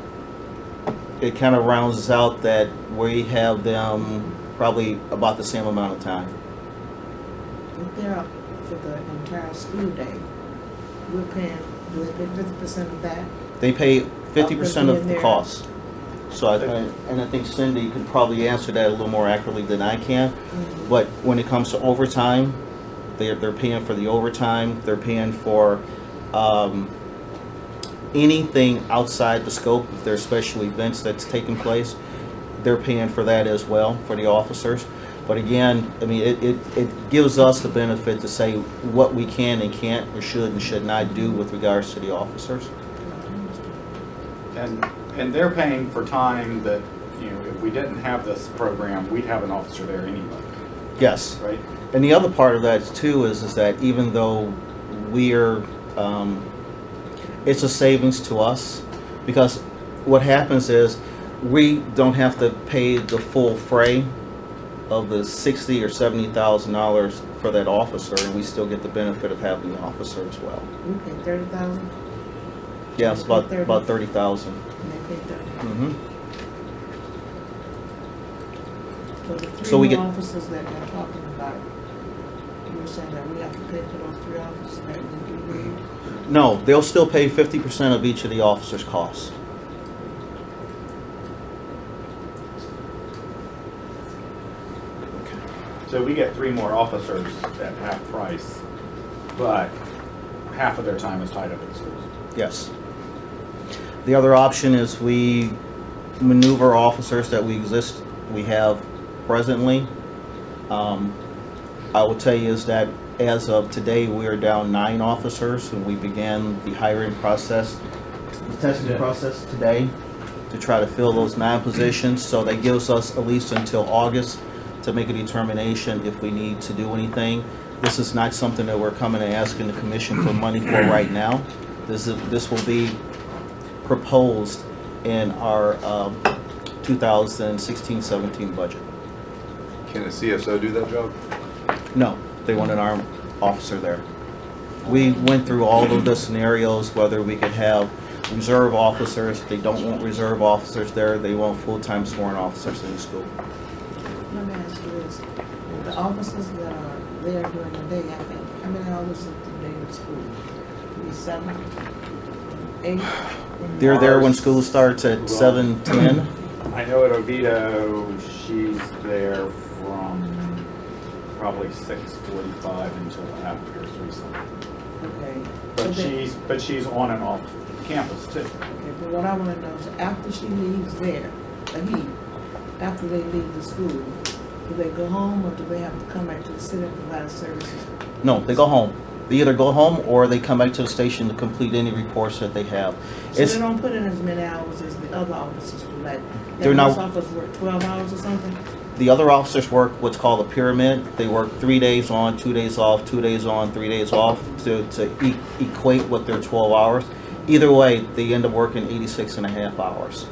It kind of rounds out that we have them probably about the same amount of time. If they're up for the entire school day, we're paying, do they pay 50% of that? They pay 50% of the there. cost. So I think Cindy could probably answer that a little more accurately than I can. But when it comes to overtime, they're paying for the overtime. They're paying for anything outside the scope. If there's special events that's taking place, they're paying for that as well for the officers. But again, I mean, it gives us the benefit to say what we can and can't or should and should not do with regards to the officers. And they're paying for time that, you know, if we didn't have this program, we'd have an officer there anyway, Yes. right? And the other part of that too is that even though we're, it's a savings to us, because what happens is we don't have to pay the full fray of the $60,000 or $70,000 for that officer, and we still get the benefit of having the officer as well. We pay 30,000, Yeah, it's about 30. 30,000. and they pay 30. Mm-hmm. So the So we three get- new officers that they're talking about, you were saying that we have to pay for those 3 officers that we do. No, they'll still pay 50% of each of the officers' costs. So we get 3 more officers at half price, but half of their time is tied up in schools. Yes. The other option is we maneuver officers that we have presently. I will tell you is that as of today, we are down 9 officers, and we began the hiring process, the testing process today to try to fill those 9 positions. So that gives us at least until August to make a determination if we need to do anything. This is not something that we're coming and asking the commission for money for right now. This will be proposed in our 2016-17 budget. Can a CSO do that job? No, they want an armed officer there. We went through all of the scenarios, whether we could have reserve officers. They don't want reserve officers there. They want full-time sworn officers in the school. Let me ask you this, the officers that are there during the day, I think, how many hours is the day of school? 7, 8? They're there when school starts at 7:10. I know at Oviedo, she's there from probably 6:45 until after 3 something. Okay. But she's on and off campus too. Okay, but what I wanna know is after she leaves there, after they leave the school, do they go home or do they have to come back to the city and provide services? No, they go home. They either go home or they come back to the station to complete any reports that they have. So they don't put in as many hours as the other officers do, like, They're not- most officers work 12 hours or something? The other officers work what's called a pyramid. They work 3 days on, 2 days off, 2 days on, 3 days off to equate what their 12 hours. Either way, they end up working 86 and a half hours.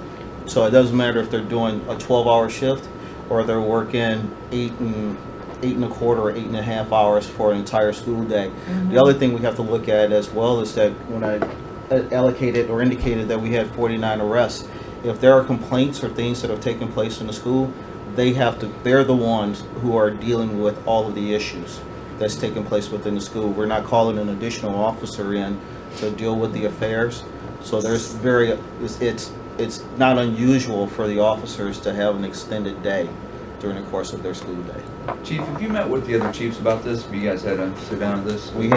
So it doesn't matter if they're doing a 12-hour shift or they're working 8 and a quarter or 8 and a half hours for an entire school day. The other thing we have to look at as well is that when I allocated or indicated that we had 49 arrests, if there are complaints or things that have taken place in the school, they're the ones who are dealing with all of the issues that's taking place within the school. We're not calling an additional officer in to deal with the affairs. So it's not unusual for the officers to have an extended day during the course of their school day. Chief, have you met with the other chiefs about this? Have you guys had a sit down with this? We-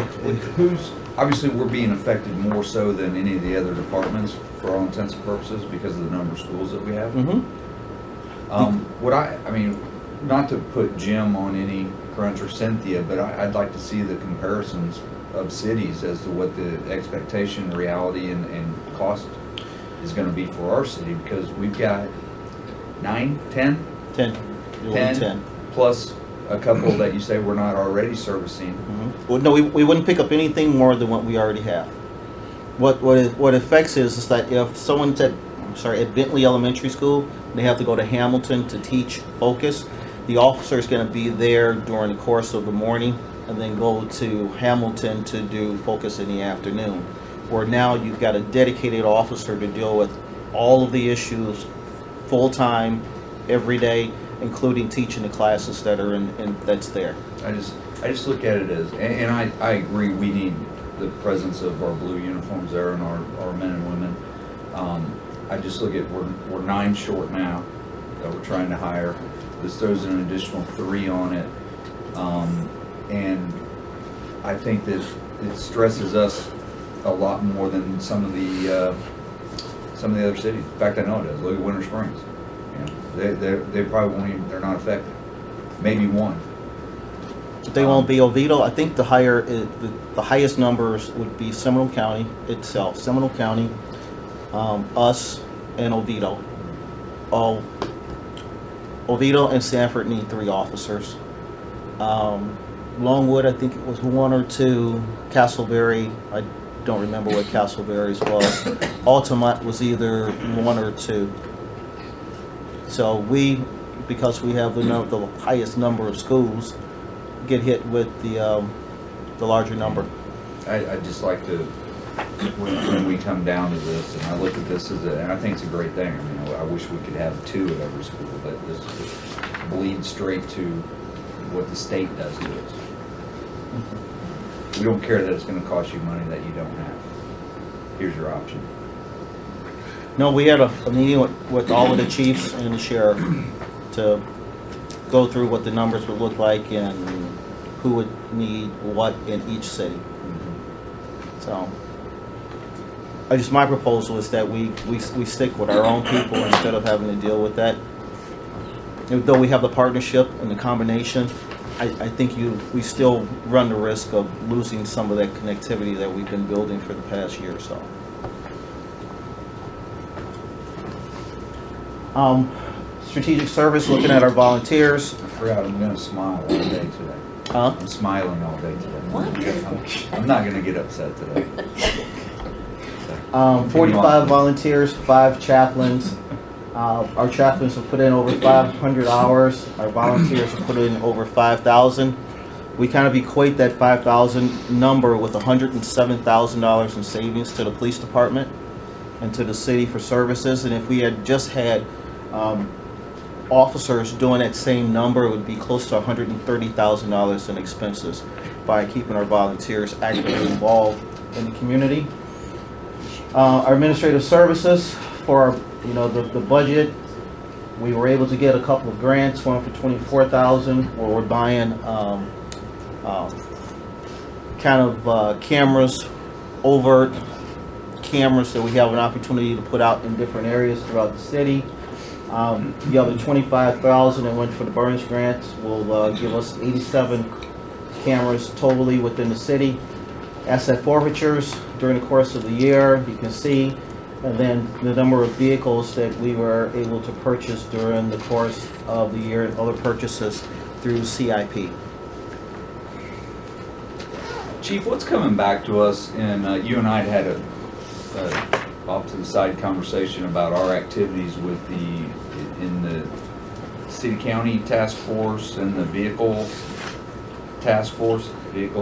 Obviously, we're being affected more so than any of the other departments for all intents and purposes because of the number of schools that we have. Mm-hmm. Not to put Jim on any crunch or Cynthia, but I'd like to see the comparisons of cities as to what the expectation, reality, and cost is going to be for our city because we've got 9, 10? 10. 10 plus a couple that you say we're not already servicing. Well, no, we wouldn't pick up anything more than what we already have. What affects is that if someone's at Bentley Elementary School, they have to go to Hamilton to teach focus. The officer is going to be there during the course of the morning and then go to Hamilton to do focus in the afternoon. Where now you've got a dedicated officer to deal with all of the issues full-time, every day, including teaching the classes that are that's there. I just look at it as, and I agree, we need the presence of our blue uniforms there and our men and women. I just look at, we're 9 short now that we're trying to hire. This throws an additional 3 on it. And I think that it stresses us a lot more than some of the other cities. In fact, I know it does. Look at Winter Springs. You know, they probably won't even, they're not affected. Maybe 1. They won't be Oviedo. I think the highest numbers would be Seminole County itself. Seminole County, us, and Oviedo. Oviedo and Sanford need 3 officers. Longwood, I think it was 1 or 2. Castleberry, I don't remember what Castleberry's was. Altamont was either 1 or 2. So because we have the highest number of schools, get hit with the larger number. I just like to, when we come down to this, and I look at this and I think it's a great thing. I mean, I wish we could have 2 at every school, but this bleeds straight to what the state does to us. We don't care that it's going to cost you money that you don't have. Here's your option. No, we had a meeting with all of the chiefs and the sheriff to go through what the numbers would look like and who would need what in each city. So, my proposal is that we stick with our own people instead of having to deal with that. Though we have the partnership and the combination, I think we still run the risk of losing some of that connectivity that we've been building for the past year or so. Strategic service, looking at our volunteers. I forgot, I'm gonna smile all day today. Huh? I'm smiling all day today. What? I'm not gonna get upset today. 45 volunteers, 5 chaplains. Our chaplains have put in over 500 hours. Our volunteers have put in over 5,000. We kind of equate that 5,000 number with $107,000 in savings to the police department and to the city for services. And if we had just had officers doing that same number, it would be close to $130,000 in expenses by keeping our volunteers actively involved in the community. Our administrative services for the budget, we were able to get a couple of grants, one for $24,000, where we're buying cameras, overt cameras that we have an opportunity to put out in different areas throughout the city. The other $25,000 that went for the Burns grants will give us 87 cameras totally within the city. Asset forfeitures during the course of the year, you can see, and then the number of vehicles that we were able to purchase during the course of the year and other purchases through CIP. Chief, what's coming back to us, and you and I had a off to the side conversation about our activities with in the city county task force and the vehicle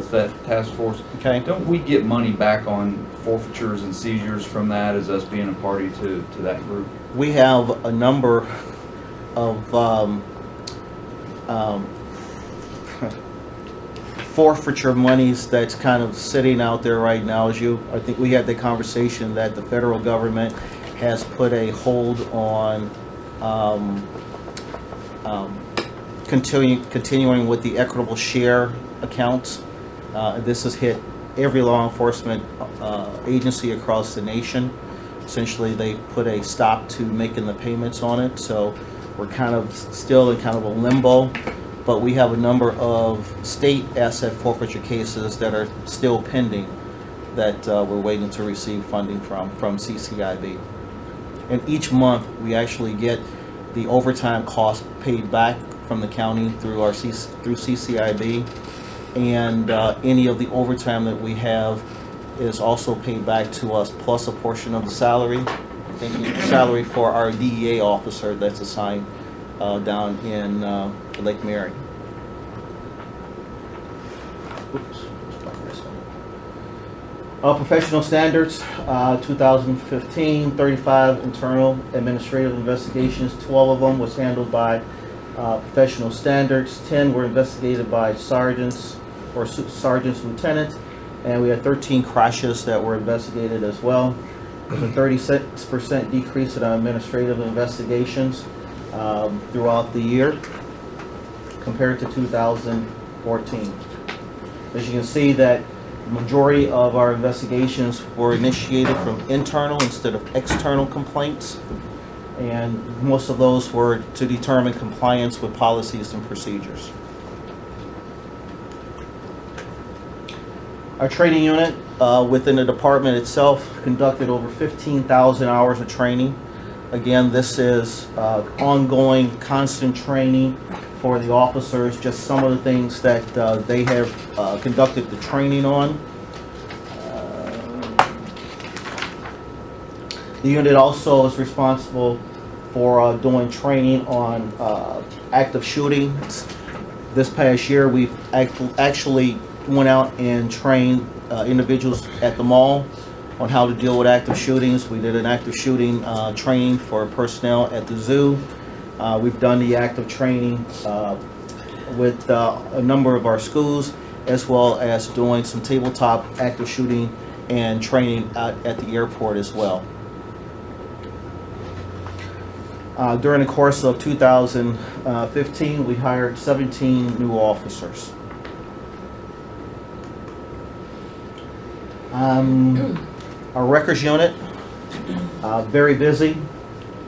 theft task force. Okay. Don't we get money back on forfeitures and seizures from that as us being a party to that group? We have a number of forfeiture monies that's kind of sitting out there right now. I think we had the conversation that the federal government has put a hold on continuing with the equitable share accounts. This has hit every law enforcement agency across the nation. Essentially, they put a stop to making the payments on it, so we're kind of still in kind of a limbo. But we have a number of state asset forfeiture cases that are still pending that we're waiting to receive funding from CCIB. And each month, we actually get the overtime cost paid back from the county through through CCIB, and any of the overtime that we have is also paid back to us, plus a portion of the salary. Salary for our DEA officer that's assigned down in Lake Mary. Professional standards, 2015, 35 internal administrative investigations. 12 of them was handled by professional standards. 10 were investigated by sergeants or sergeants, lieutenants, and we had 13 crashes that were investigated as well. There's a 36% decrease in our administrative investigations throughout the year compared to 2014. As you can see, that the majority of our investigations were initiated from internal instead of external complaints, and most of those were to determine compliance with policies and procedures. Our training unit within the department itself conducted over 15,000 hours of training. Again, this is ongoing, constant training for the officers, just some of the things that they have conducted the training on. The unit also is responsible for doing training on active shootings. This past year, we've actually went out and trained individuals at the mall on how to deal with active shootings. We did an active shooting training for personnel at the zoo. We've done the active training with a number of our schools, as well as doing some tabletop active shooting and training at the airport as well. During the course of 2015, we hired 17 new officers. Our records unit, very busy.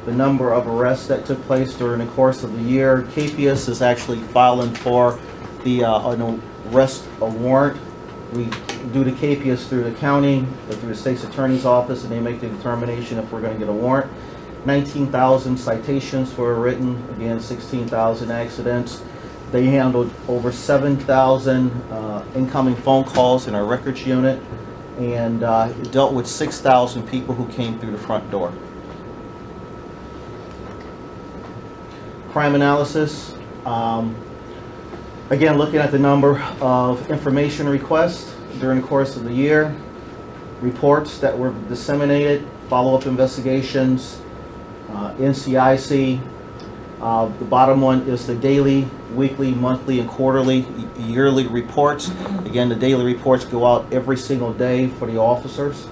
The number of arrests that took place during the course of the year. KPS is actually filing for an arrest warrant. We do the KPS through the county, or through the state's attorney's office, and they make the determination if we're going to get a warrant. 19,000 citations were written, again, 16,000 accidents. They handled over 7,000 incoming phone calls in our records unit, and dealt with 6,000 people who came through the front door. Crime analysis. Again, looking at the number of information requests during the course of the year, reports that were disseminated, follow-up investigations, NCIC. The bottom one is the daily, weekly, monthly, and quarterly, yearly reports. Again, the daily reports go out every single day for the officers.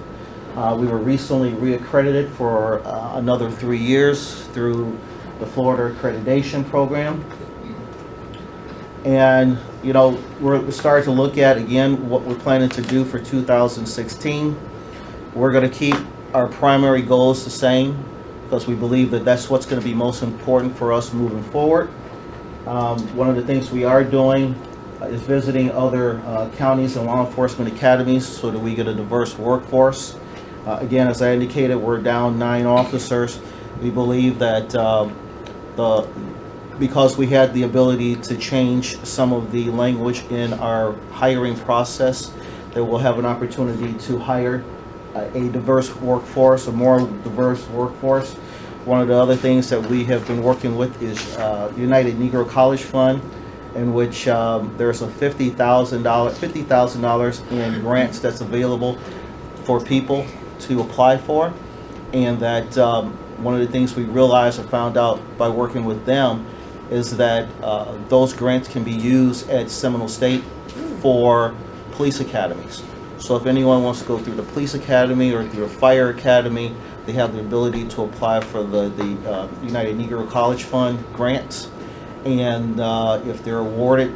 We were recently reaccredited for another 3 years through the Florida Accreditation Program. And, you know, we're starting to look at, again, what we're planning to do for 2016. We're going to keep our primary goals the same, because we believe that that's what's going to be most important for us moving forward. One of the things we are doing is visiting other counties and law enforcement academies so that we get a diverse workforce. Again, as I indicated, we're down 9 officers. We believe that because we had the ability to change some of the language in our hiring process, that we'll have an opportunity to hire a diverse workforce, a more diverse workforce. One of the other things that we have been working with is United Negro College Fund, in which there's a $50,000 in grants that's available for people to apply for, and that one of the things we realized or found out by working with them is that those grants can be used at Seminole State for police academies. So if anyone wants to go through the police academy or through a fire academy, they have the ability to apply for the United Negro College Fund grants. And if they're awarded,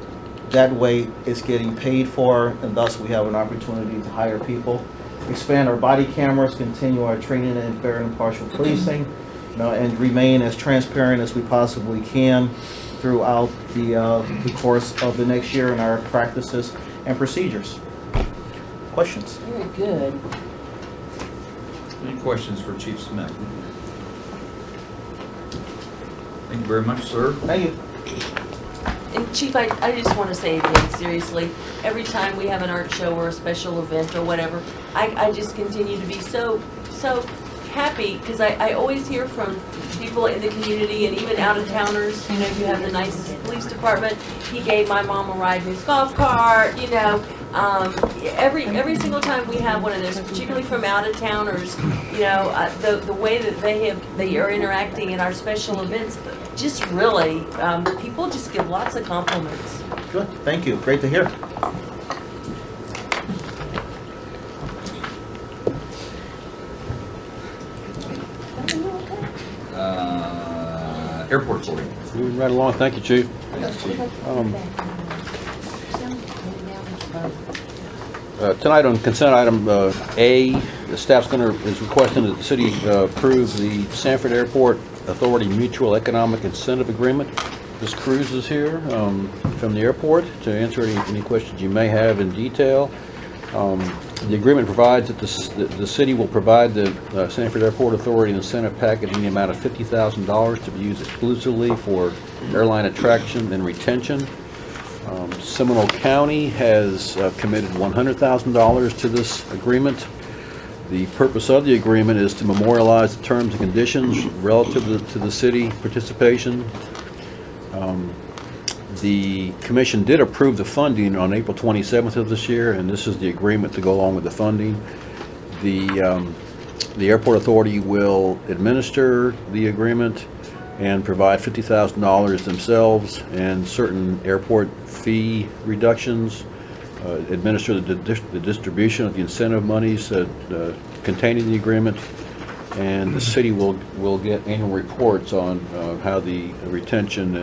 that way it's getting paid for, and thus we have an opportunity to hire people. Expand our body cameras, continue our training in fair and impartial policing, you know, and remain as transparent as we possibly can throughout the course of the next year in our practices and procedures. Questions? Very good. Any questions for Chief Smith? Thank you very much, sir. Thank you. And Chief, I just want to say again, seriously, every time we have an art show or a special event or whatever, I just continue to be so happy, because I always hear from people in the community and even out-of-towners. You know, you have the nicest police department. He gave my mom a ride in his golf cart, you know. Every single time we have one of those, particularly from out-of-towners, you know, the way that they are interacting in our special events, just really, people just give lots of compliments. Good. Thank you. Great to hear. Airport authority. Moving right along, thank you, Chief. Thanks, Chief. Tonight on consent item A, the staff's is requesting that the city approve the Sanford Airport Authority Mutual Economic Incentive Agreement. Ms. Cruz is here from the airport to answer any questions you may have in detail. The agreement provides that the city will provide the Sanford Airport Authority an incentive package in the amount of $50,000 to be used exclusively for airline attraction and retention. Seminole County has committed $100,000 to this agreement. The purpose of the agreement is to memorialize the terms and conditions relative to the city participation. The commission did approve the funding on April 27th of this year, and this is the agreement to go along with the funding. The airport authority will administer the agreement and provide $50,000 themselves and certain airport fee reductions, administer the distribution of the incentive monies containing the agreement, And the city will get annual reports on how the retention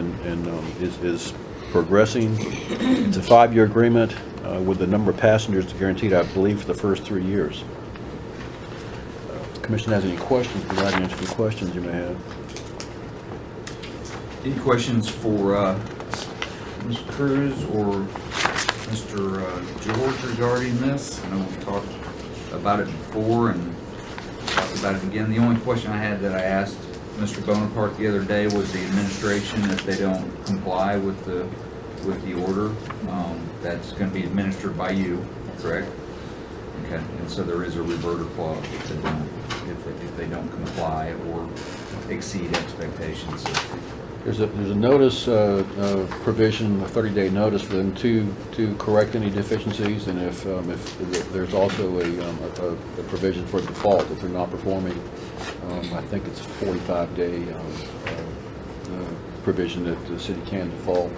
is progressing. It's a 5-year agreement with the number of passengers guaranteed, I believe, for the first 3 years. If the Commission has any questions, be glad to answer any questions you may have. Any questions for Mr. Cruz or Mr. George regarding this? I know we've talked about it before and talked about it again. The only question I had that I asked Mr. Bonaparte the other day was the administration, if they don't comply with the order, that's going to be administered by you, correct? Okay, and so there is a reverter clause if they don't comply or exceed expectations. There's a notice provision, a 30-day notice for them to correct any deficiencies, and if there's also a provision for default if they're not performing. I think it's a 45-day provision that the city can default.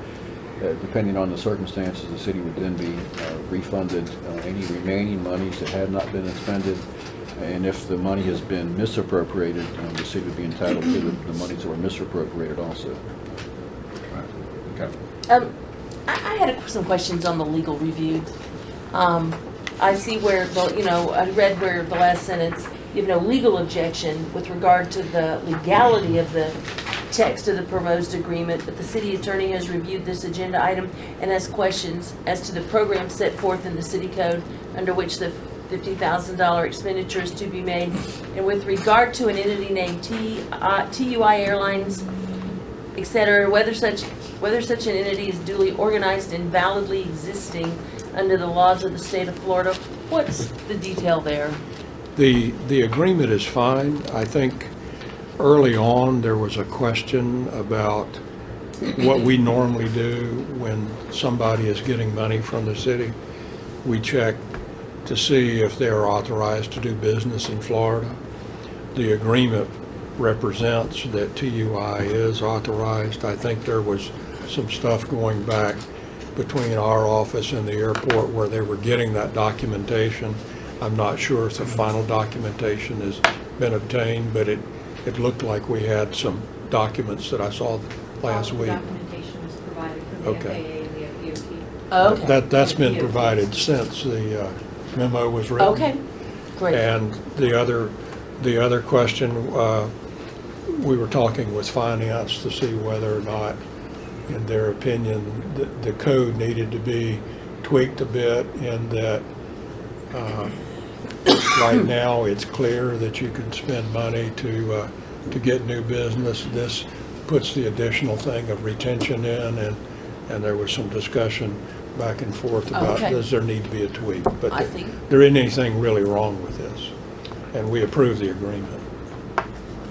Depending on the circumstances, the city would then be refunded any remaining monies that had not been expended. And if the money has been misappropriated, the city would be entitled to the monies that were misappropriated also. Okay. I had some questions on the legal review. I see where, I read where the last sentence, you have no legal objection with regard to the legality of the text of the proposed agreement, but the city attorney has reviewed this agenda item and has questions as to the program set forth in the city code under which the $50,000 expenditure is to be made. And with regard to an entity named TUI Airlines, etc., whether such an entity is duly organized and validly existing under the laws of the state of Florida, what's the detail there? The agreement is fine. I think early on there was a question about what we normally do when somebody is getting money from the city. We check to see if they are authorized to do business in Florida. The agreement represents that TUI is authorized. I think there was some stuff going back between our office and the airport where they were getting that documentation. I'm not sure if the final documentation has been obtained, but it looked like we had some documents that I saw last week. Documentation was provided from the Okay. FAA and the DOT. Okay. That's been provided since the memo was written. Okay, great. And the other question, we were talking with finance to see whether or not, in their opinion, the code needed to be tweaked a bit in that right now it's clear that you can spend money to get new business. This puts the additional thing of retention in, and there was some discussion back and forth about Okay. does there need to be a tweak. But I think- there isn't anything really wrong with this, and we approve the agreement.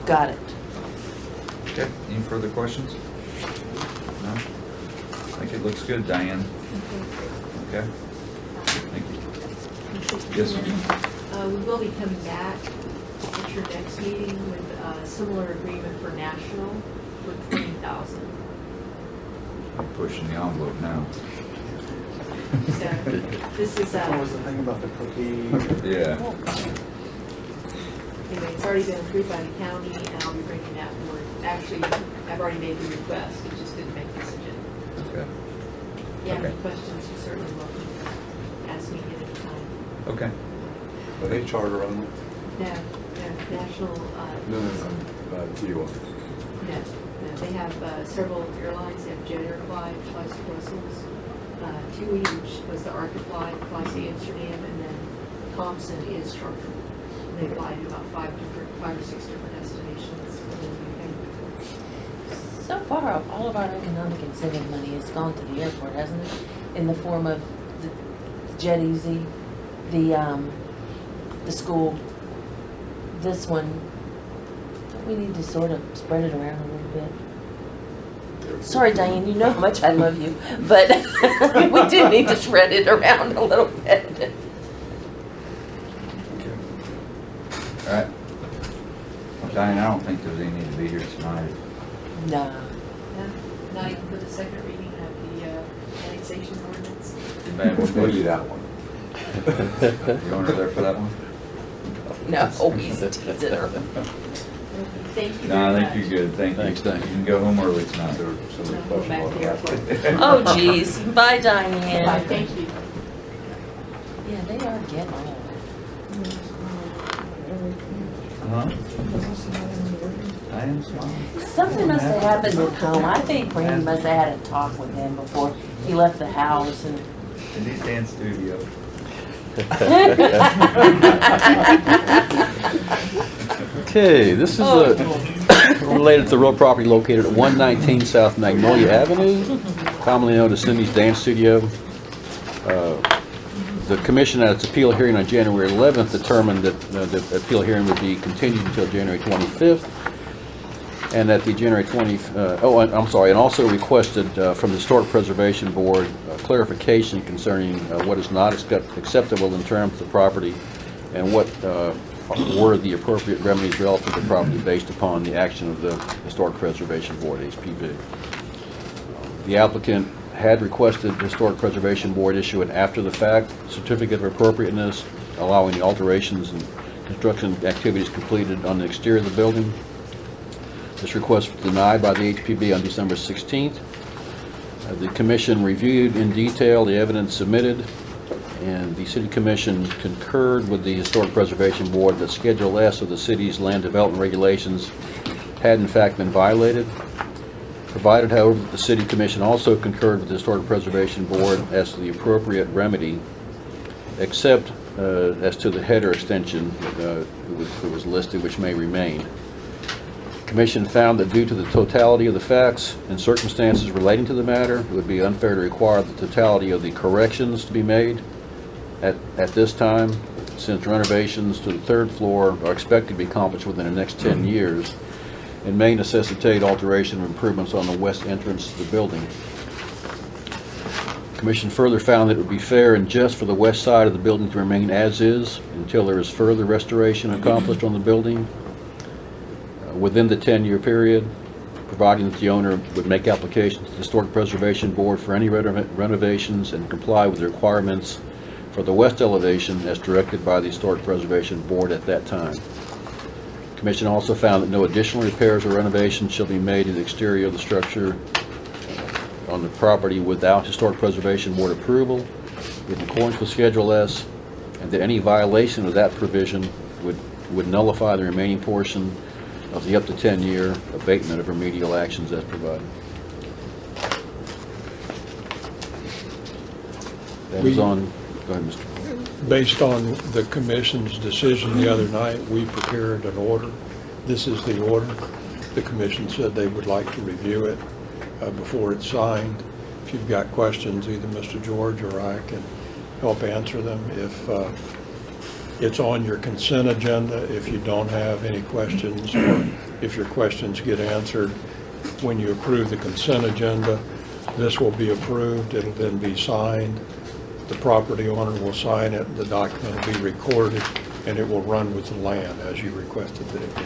Got it. Okay, any further questions? No? I think it looks good, Diane. Okay. Thank you. Yes, ma'am. We will be coming back at your next meeting with a similar agreement for national for $20,000. I'm pushing the envelope now. So this is, What was the thing about the cookie? Yeah. anyway, it's already been approved by the county, and I'll be bringing that forward. Actually, I've already made the request, it just didn't make this agenda. Okay. If you have any Okay. questions, you're certainly welcome to ask me at any time. Okay. Are they charter only? No, national, No. TUI. no, they have several airlines. They have Jet Air flies to Brussels, TUI, which was the Arca flight, flies to Amsterdam, and then Thompson is chartered. They fly to about 5 or 6 different destinations within the UK. So far, all of our economic incentive money has gone to the airport, hasn't it? In the form of the Jet Easy, the school. This one, don't we need to sort of spread it around a little bit? Sorry, Diane, you know how much I love you, but we do need to spread it around a little bit. All right. Diane, I don't think there's any need to be here tonight. No. No, not even for the second reading of the annexation ordinance. Too bad We'll we'll do that one. You want her there for that one? No, he's teasing her. Thank you No, very I much. think you're good, thank you. Thanks, thank You can go home early tonight. So Go the back question to the airport. Oh, geez. Bye, Diane. Bye, thank you. Yeah, they are getting old. Uh-huh. I am smiling. Something must have happened at home. I think Brandy must have had a talk with him before he left the house and. In his dance studio. Okay, this is related to the real property located at 119 South Magnolia Avenue, commonly known as Cindy's Dance Studio. The commission at its appeal hearing on January 11th determined that the appeal hearing would be continued until January 25th. And at the January 20th, and also requested from the Historic Preservation Board clarification concerning what is not acceptable in terms of the property and what were the appropriate remedies relative to the property based upon the action of the Historic Preservation Board, HPB. The applicant had requested the Historic Preservation Board issue an after-the-fact certificate of appropriateness, allowing the alterations and construction activities completed on the exterior of the building. This request was denied by the HPB on December 16th. The Commission reviewed in detail the evidence submitted, and the City Commission concurred with the Historic Preservation Board that Schedule S of the city's land development regulations had in fact been violated. Provided, however, that the City Commission also concurred with the Historic Preservation Board as to the appropriate remedy, except as to the header extension that was listed, which may remain. The Commission found that due to the totality of the facts and circumstances relating to the matter, it would be unfair to require the totality of the corrections to be made at this time, since renovations to the third floor are expected to be accomplished within the next 10 years and may necessitate alteration or improvements on the west entrance to the building. The Commission further found that it would be fair and just for the west side of the building to remain as is until there is further restoration accomplished on the building within the 10-year period, providing that the owner would make application to the Historic Preservation Board for any renovations and comply with the requirements for the west elevation as directed by the Historic Preservation Board at that time. The Commission also found that no additional repairs or renovations shall be made to the exterior of the structure on the property without Historic Preservation Board approval in accordance with Schedule S, and that any violation of that provision would nullify the remaining portion of the up to 10-year abatement of remedial actions as provided. That is on, go ahead, Mr. Based on the commission's decision the other night, we prepared an order. This is the order. The commission said they would like to review it before it's signed. If you've got questions, either Mr. George or I can help answer them. If it's on your consent agenda, if you don't have any questions, or if your questions get answered when you approve the consent agenda, this will be approved. It'll then be signed. The property owner will sign it, the document will be recorded, and it will run with the land as you requested that it be.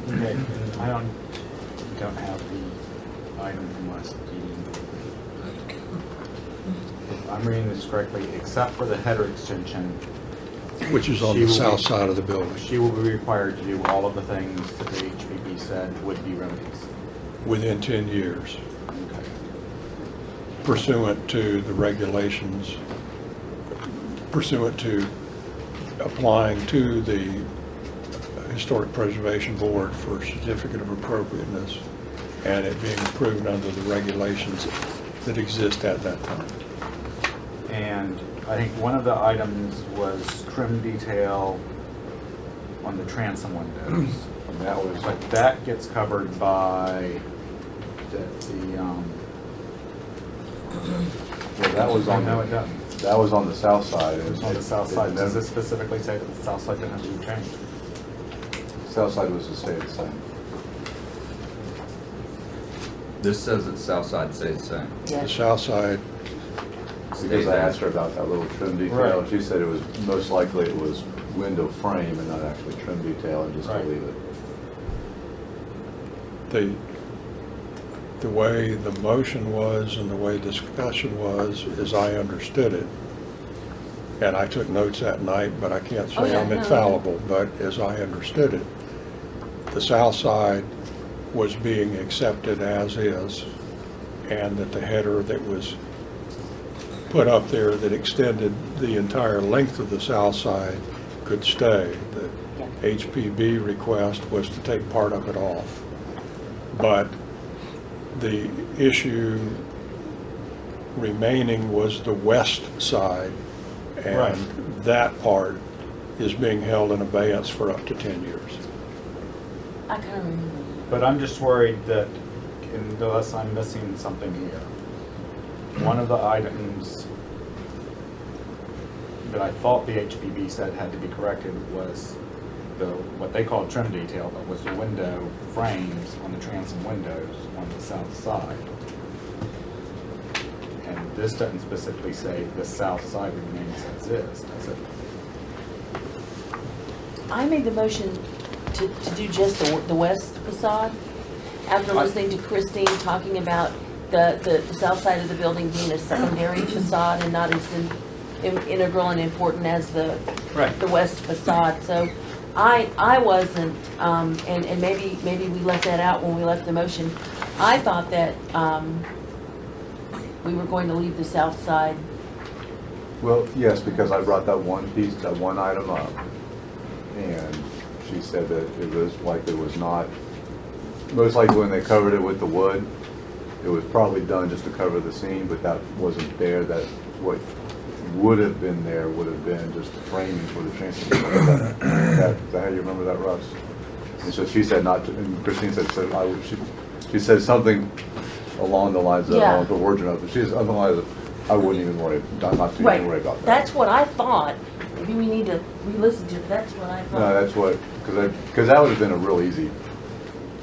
Okay, I don't have the item from last meeting. If I'm reading this correctly, except for the header extension, Which is on She the will south be- side of the building, she will be required to do all of the things that the HPP said would be remedies. within 10 years, Okay. pursuant to the regulations, pursuant to applying to the Historic Preservation Board for a certificate of appropriateness and it being approved under the regulations that exist at that time. And I think one of the items was trim detail on the transom windows. And that was, But that gets covered by well, that was on, No, it doesn't. that was on the south side. It was On the south it side, does never- it specifically say that the south side didn't have to be changed? South side was to stay the same. This says that south side stays the same. Yeah. The south side, Because I asked her about that little trim detail, Right. and she said it was, most likely it was window frame and not actually trim detail, and just to Right. leave it. the way the motion was and the way discussion was, as I understood it, and I took notes that night, but I can't Oh, say yeah, I'm no, infallible, but as I understood it, the south side was being accepted as is, and that the header that was put up there that extended the entire length of the south side could stay. The Yeah. HPB request was to take part of it off. But the issue remaining was the west side, Right. and that part is being held in abeyance for up to 10 years. I kind of remember. But I'm just worried that, unless I'm missing something here, one of the items that I thought the HPB said had to be corrected was what they call trim detail, but was the window frames on the transom windows on the south side. And this doesn't specifically say the south side remains as is, does it? I made the motion to do just the west facade. After listening to Christine talking about the south side of the building being a secondary facade and not as integral and important as the west facade. So I wasn't, and maybe we left that out when we left the motion. I thought that we were going to leave the south side. Well, yes, because I brought that one piece, that one item up, and she said that it was like it was not, most likely when they covered it with the wood, it was probably done just to cover the seam, but that wasn't there. That what would have been there would have been just the framing for the transom. Is that how you remember that, Russ? And so she said not to, and Christine said, she said something along the lines of, I don't know the words or not, but she said other lines of, I wouldn't even worry, I'm not too worried about that. That's what I thought. Maybe we need to re-listen to it. That's what I thought. No, that's what, because that would have been a real easy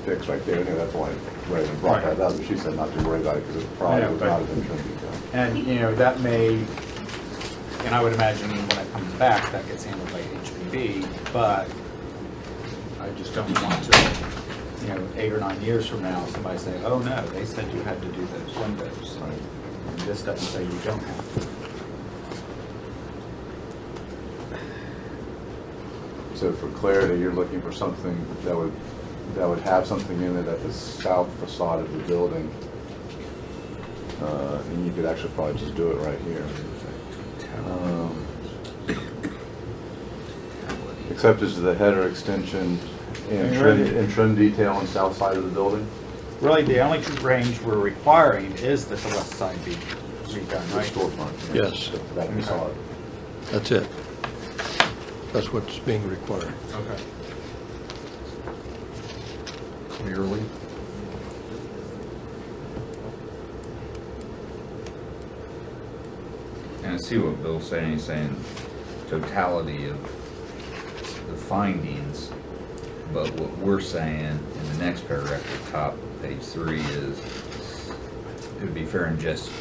fix right there. Anyway, that's why Ray brought that up, but she said not to worry about it because it probably was not as trim detail. And, that may, and I would imagine when it comes back, that gets handled by HPB, but I just don't want to, 8 or 9 years from now, somebody say, oh no, they said you had to do those windows. Right. And this doesn't say you don't have to. So for clarity, you're looking for something that would have something in it at the south facade of the building. And you could actually probably just do it right here. Except as the header extension and trim detail on south side of the building. Really, the only range we're requiring is that the west side be redone, The right? storefront. Yes. That facade. That's it. That's what's being required. Okay. Clearly. And I see what Bill's saying. He's saying totality of the findings, but what we're saying in the next paragraph at the top, page 3, is it would be fair and just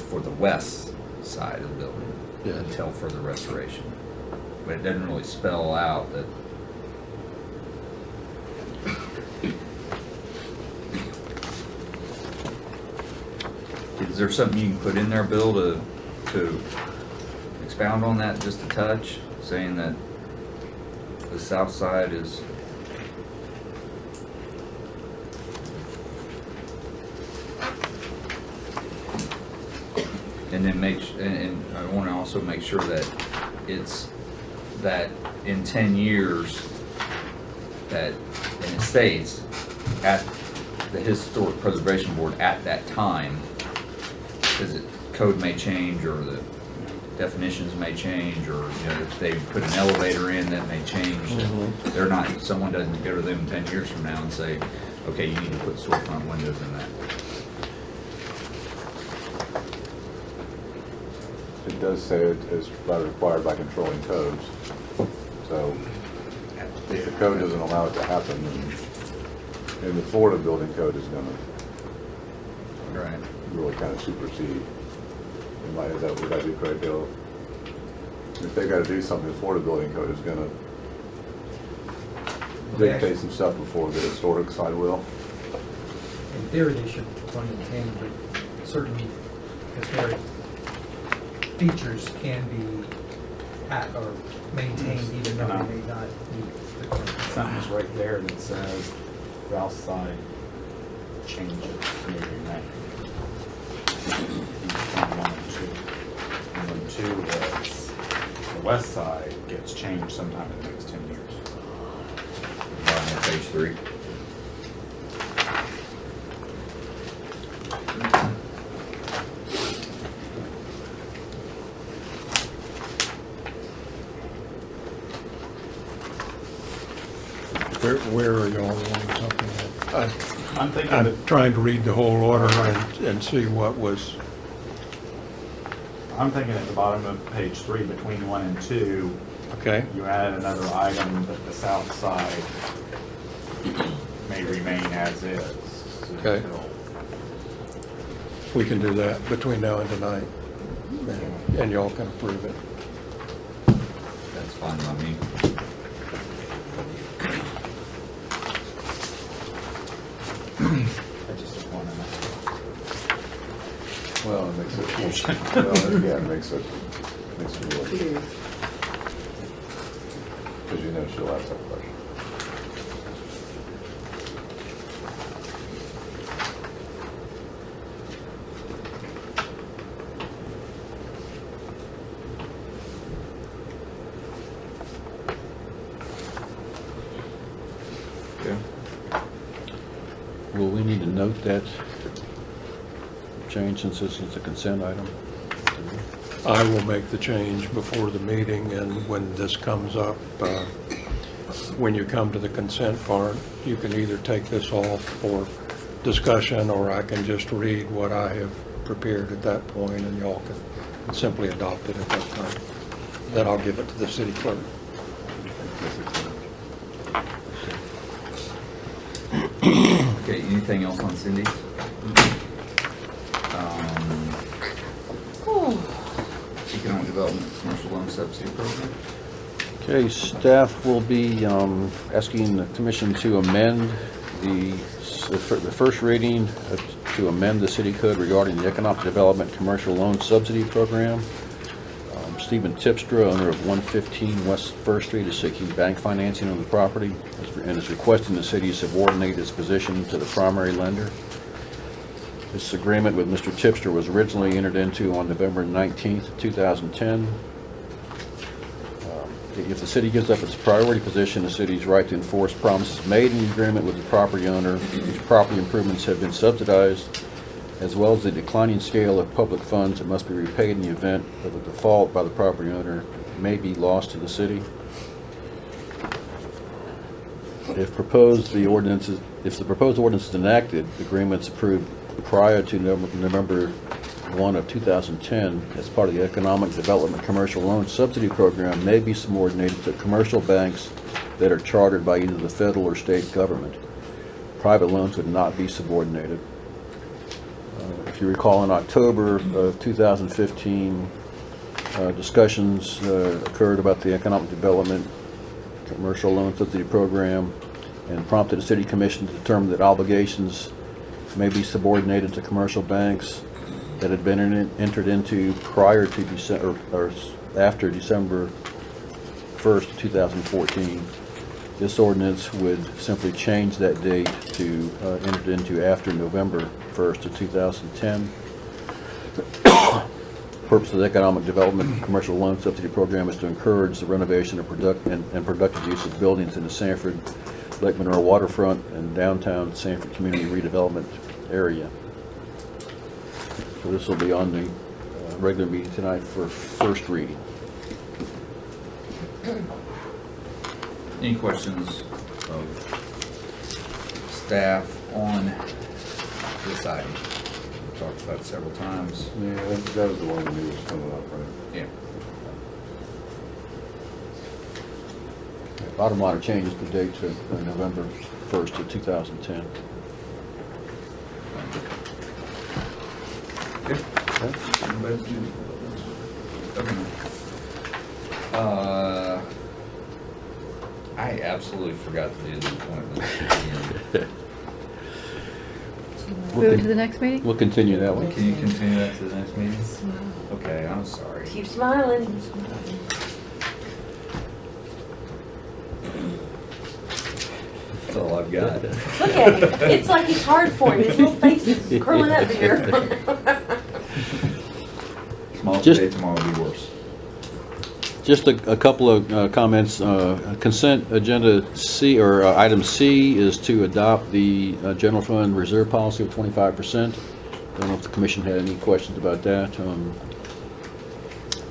for the west side of the building until further restoration. But it doesn't really spell out that. Is there something you can put in there, Bill, to expound on that just a touch, saying that the south side is and then and I want to also make sure that it's that in 10 years that, and it states at the Historic Preservation Board at that time, because code may change or the definitions may change, or if they put an elevator in, that may change. They're not, someone doesn't go to them 10 years from now and say, okay, you need to put storefront windows in that. It does say it is required by controlling codes. So if the code doesn't allow it to happen, then the Florida building code is going to really kind of supersede. Would that be correct, Bill? If they got to do something, the Florida building code is going to dictate some stuff before the historic side will. theory, they should maintain, but certain historic features can be at or maintained even though they may not meet the current. Something's right there that says south side changes maybe that. One and two. And then two is the west side gets changed sometime in the next 10 years. Bottom of page 3. Where are y'all wanting something? I'm thinking I'm that, trying to read the whole order and see what was, I'm thinking at the bottom of page 3, between 1 and 2, okay? you add another item that the south side may remain as is. Okay. until- We can do that between now and tonight, and y'all can approve it. That's fine by me. I just don't want to. Well, it makes it, well, yeah, it makes it really, Clear. because you know she'll ask that question. Okay. Will we need to note that change since this is a consent item? I will make the change before the meeting, and when this comes up, when you come to the consent part, you can either take this off for discussion, or I can just read what I have prepared at that point, and y'all can simply adopt it at that time. Then I'll give it to the city clerk. Okay, anything else on Cindy's? Economic Development Commercial Loan Subsidy Program? Okay, staff will be asking the commission to amend the first reading to amend the city code regarding the Economic Development Commercial Loan Subsidy Program. Stephen Tipstra, owner of 115 West First Street, is seeking bank financing on the property and is requesting the city subordinate its position to the primary lender. This agreement with Mr. Tipster was originally entered into on November 19th, 2010. If the city gives up its priority position, the city's right to enforce promises made in the agreement with the property owner, whose property improvements have been subsidized, as well as the declining scale of public funds that must be repaid in the event of a default by the property owner, may be lost to the city. If the proposed ordinance is enacted, the agreements approved prior to November 1 of 2010 as part of the Economic Development Commercial Loan Subsidy Program may be subordinated to commercial banks that are chartered by either the federal or state government. Private loans would not be subordinated. If you recall, in October of 2015, discussions occurred about the Economic Development Commercial Loan Subsidy Program and prompted the City Commission to determine that obligations may be subordinated to commercial banks that had been entered into prior to December or after December 1st, 2014. This ordinance would simply change that date to entered into after November 1st of 2010. Purpose of the Economic Development Commercial Loan Subsidy Program is to encourage the renovation of productive use of buildings in the Sanford, Lake Monroe waterfront and downtown Sanford community redevelopment area. So this will be on the regular meeting tonight for first reading. Any questions of staff on this item? We talked about it several times. Yeah, that was the one we knew was coming up, right? Yeah. Bottom line changes the date to November 1st of 2010. Okay. I absolutely forgot to do the appointment. We'll Move it con- to the next meeting? We'll continue that one. Can you continue that to the next meeting? Okay, I'm sorry. Keep smiling. That's all I've got. Look at him. It's like it's hard for him. His little face is curling up here. Tomorrow, Just- today, tomorrow will be worse. Just a couple of comments. Consent agenda C, or item C, is to adopt the general fund reserve policy of 25%. Don't know if the commission had any questions about that.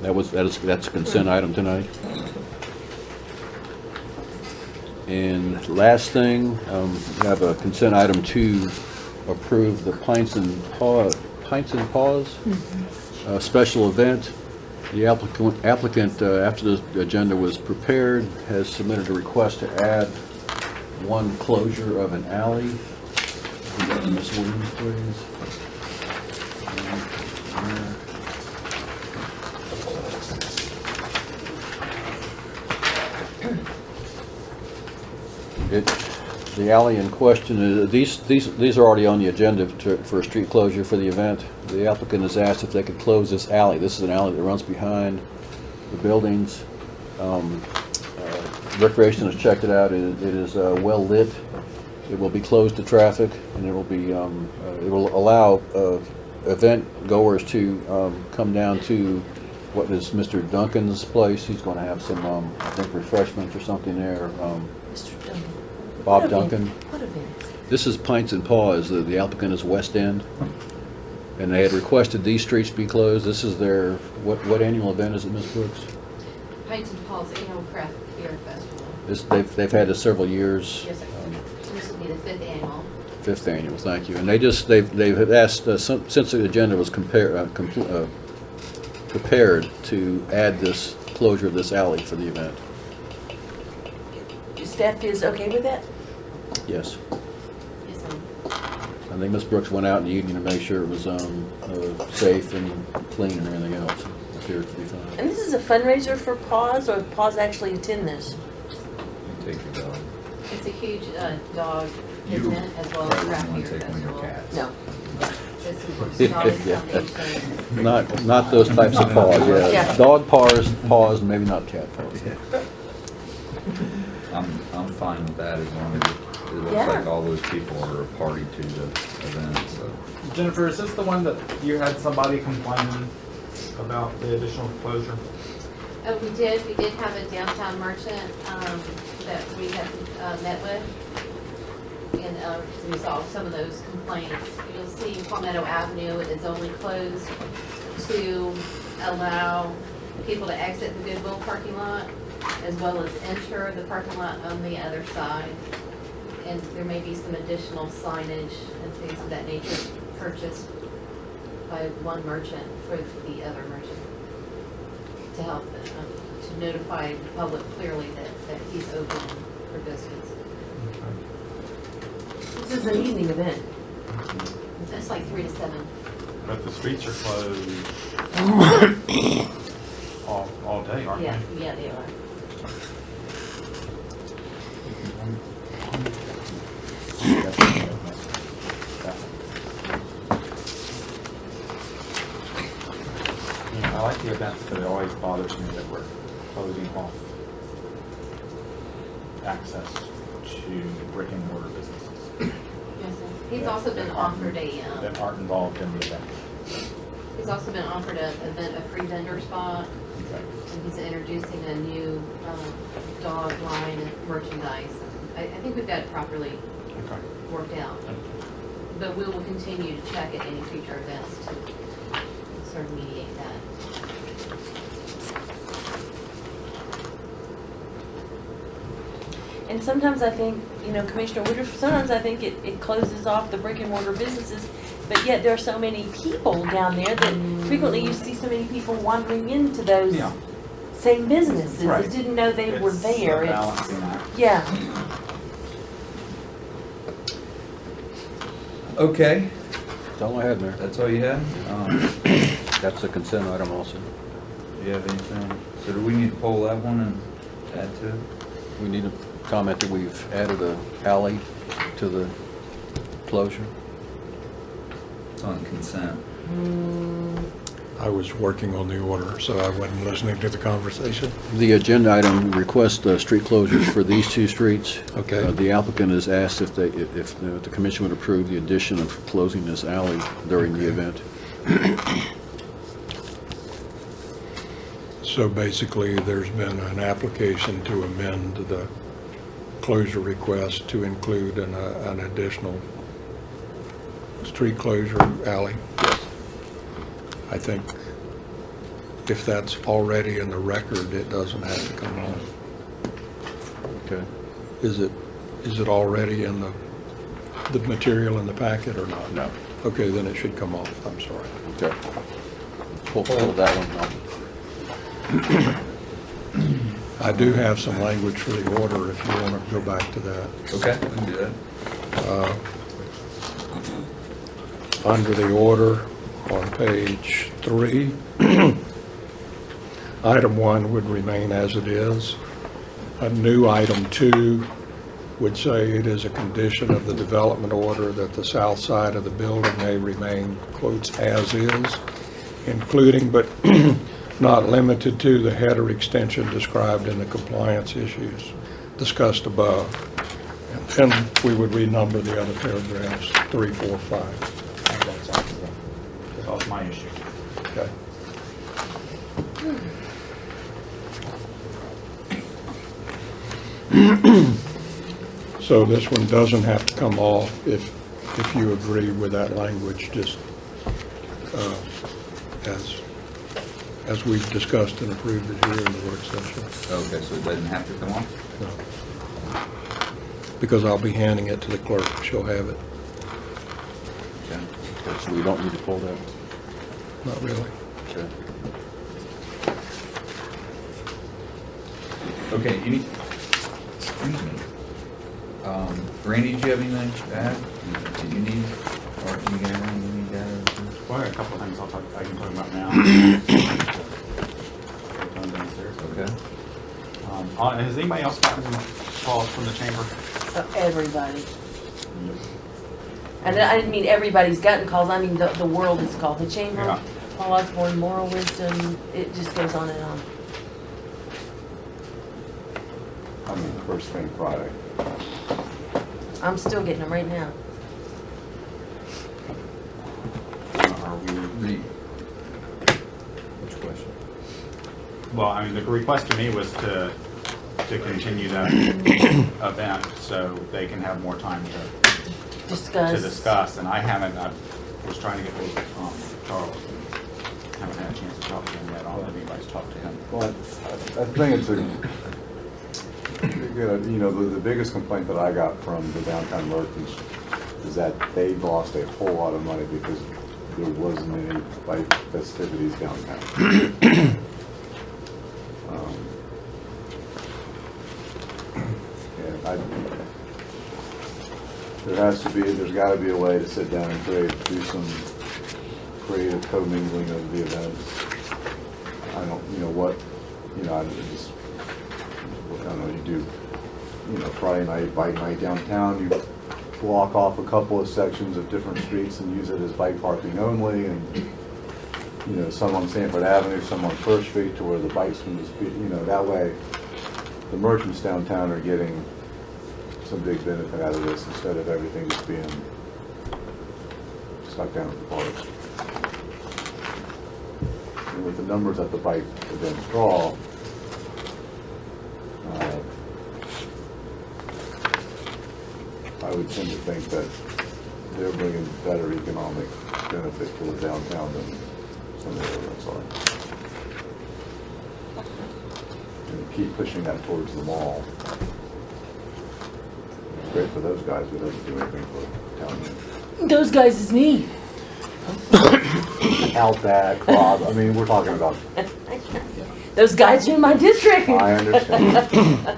That's a consent item tonight. And last thing, we have a consent item to approve the Pints and Paws special event. The applicant, after the agenda was prepared, has submitted a request to add one closure of an alley. Ms. Williams, please. The alley in question is, these are already on the agenda for a street closure for the event. The applicant has asked if they could close this alley. This is an alley that runs behind the buildings. Recreation has checked it out. It is well lit. It will be closed to traffic, and it will be it will allow event goers to come down to what is Mr. Duncan's place. He's going to have some I think refreshments or something there. Mr. Duncan. Bob What event? Duncan. What event? This is Pints and Paws. The applicant is West End, and they had requested these streets be closed. This is their what annual event is it, Ms. Brooks? Pints and Paul's Annual Craft Beer Festival. They've had this several years. Yes, sir. This will be the 5th annual. 5th annual. Thank you. And they've asked since the agenda was prepared to add this closure of this alley for the event. Staff is okay with that? Yes. Yes, ma'am. I think Ms. Brooks went out in the evening to make sure it was safe and clean and everything else. It appears to be fine. And this is a fundraiser for Paws, or Paws actually attend this? You take your dog. It's a huge dog You event as well as probably craft want beer to take one of your festival. cats. No. This supports the Dog Yeah. Foundation. Not those types of paws, yeah. Yeah. Dog paws, and maybe not cat paws. I'm fine with that as long as it looks Yeah. like all those people are a party to the event, so. Jennifer, is this the one that you had somebody complaining about the additional closure? Oh, we did have a downtown merchant that we had met with and resolved some of those complaints. You'll see Palmetto Avenue is only closed to allow people to exit the Goodwill parking lot as well as enter the parking lot on the other side. And there may be some additional signage and things of that nature purchased by one merchant for the other merchant to help to notify the public clearly that he's open for business. This is an evening event. It's like 3 to 7. But the streets are closed all day, aren't Yeah, they? yeah, they are. I like the events, but it always bothers me that we're closing off access to brick and mortar businesses Yes, sir. He's also been offered that aren't involved in the event. he's also been offered a free vendor spot, Okay. and he's introducing a new dog line of merchandise. I think we've got it properly Okay. worked out. But we will continue to check at any future events to sort of mediate that. And sometimes I think, Commissioner Woodruff, sometimes I think it closes off the brick and mortar businesses, but yet there are so many people down there that frequently you see so many people wandering into those Yeah. same businesses Right. that didn't know they were It's there. a balancing act. Yeah. Okay, That's all I had, Mayor. that's all you had? That's a consent item also. Do you have anything? So do we need to pull that one and add to it? We need to comment that we've added a alley to the closure. It's on consent. I was working on the order, so I wasn't listening to the conversation. The agenda item requests street closures for these two streets. Okay. The applicant has asked if the commission would approve the addition of closing this alley during the event. So basically, there's been an application to amend the closure request to include an additional street closure alley. I think if that's already in the record, it doesn't have to come on. Okay. Is it already in the material in the packet or not? No. Okay, then it should come off. I'm sorry. Okay. Pull that one off. I do have some language for the order if you want to go back to that. Okay, we can do that. Under the order on page 3, item 1 would remain as it is. A new item 2 would say it is a condition of the development order that the south side of the building may remain, quotes, as is, including but not limited to the header extension described in the compliance issues discussed above. And then we would renumber the other paragraphs, 3, 4, 5. That was my issue. Okay. So this one doesn't have to come off if you agree with that language, just as we've discussed and approved it here in the work session. Okay, so it doesn't have to come on? No. Because I'll be handing it to the clerk. She'll have it. Okay. So we don't need to pull that? Not really. Okay. Okay, excuse me. Randy, do you have anything to add? Do you need, or you got anything you need to add? Well, I got a couple of things I can talk about now. Downstairs. Okay. Has anybody else gotten calls from the chamber? Everybody. And I didn't mean everybody's gotten calls, I mean the world is called. The chamber, Yeah. Paul Osborne, Moral Wisdom, it just goes on and on. I mean, first thing Friday. I'm still getting them right now. Are we? Which question? Well, I mean, the request to me was to continue that event so they can have more time to discuss. And I was trying to get hold of Charles. And haven't had a chance to talk to him yet. I don't know if anybody's talked to him. Well, I think it's the biggest complaint that I got from the downtown merchants is that they lost a whole lot of money because there wasn't any bike festivities downtown. There's got to be a way to sit down and do some creative commingling of the events. I don't know, you do, Friday night, bike night downtown, you block off a couple of sections of different streets and use it as bike parking only, and, some on Sanford Avenue, some on First Street to where the bikes can just be, that way the merchants downtown are getting some big benefit out of this instead of everything just being stuck down at the parks. And with the numbers that the bike events draw, I would tend to think that they're bringing better economic benefit to the downtown than some of the other events are. And keep pushing that towards the mall. It's great for those guys, but it doesn't do anything for town. Those guys is me. Outback, Rob, I mean, we're talking about, Those guys are in my district. I understand,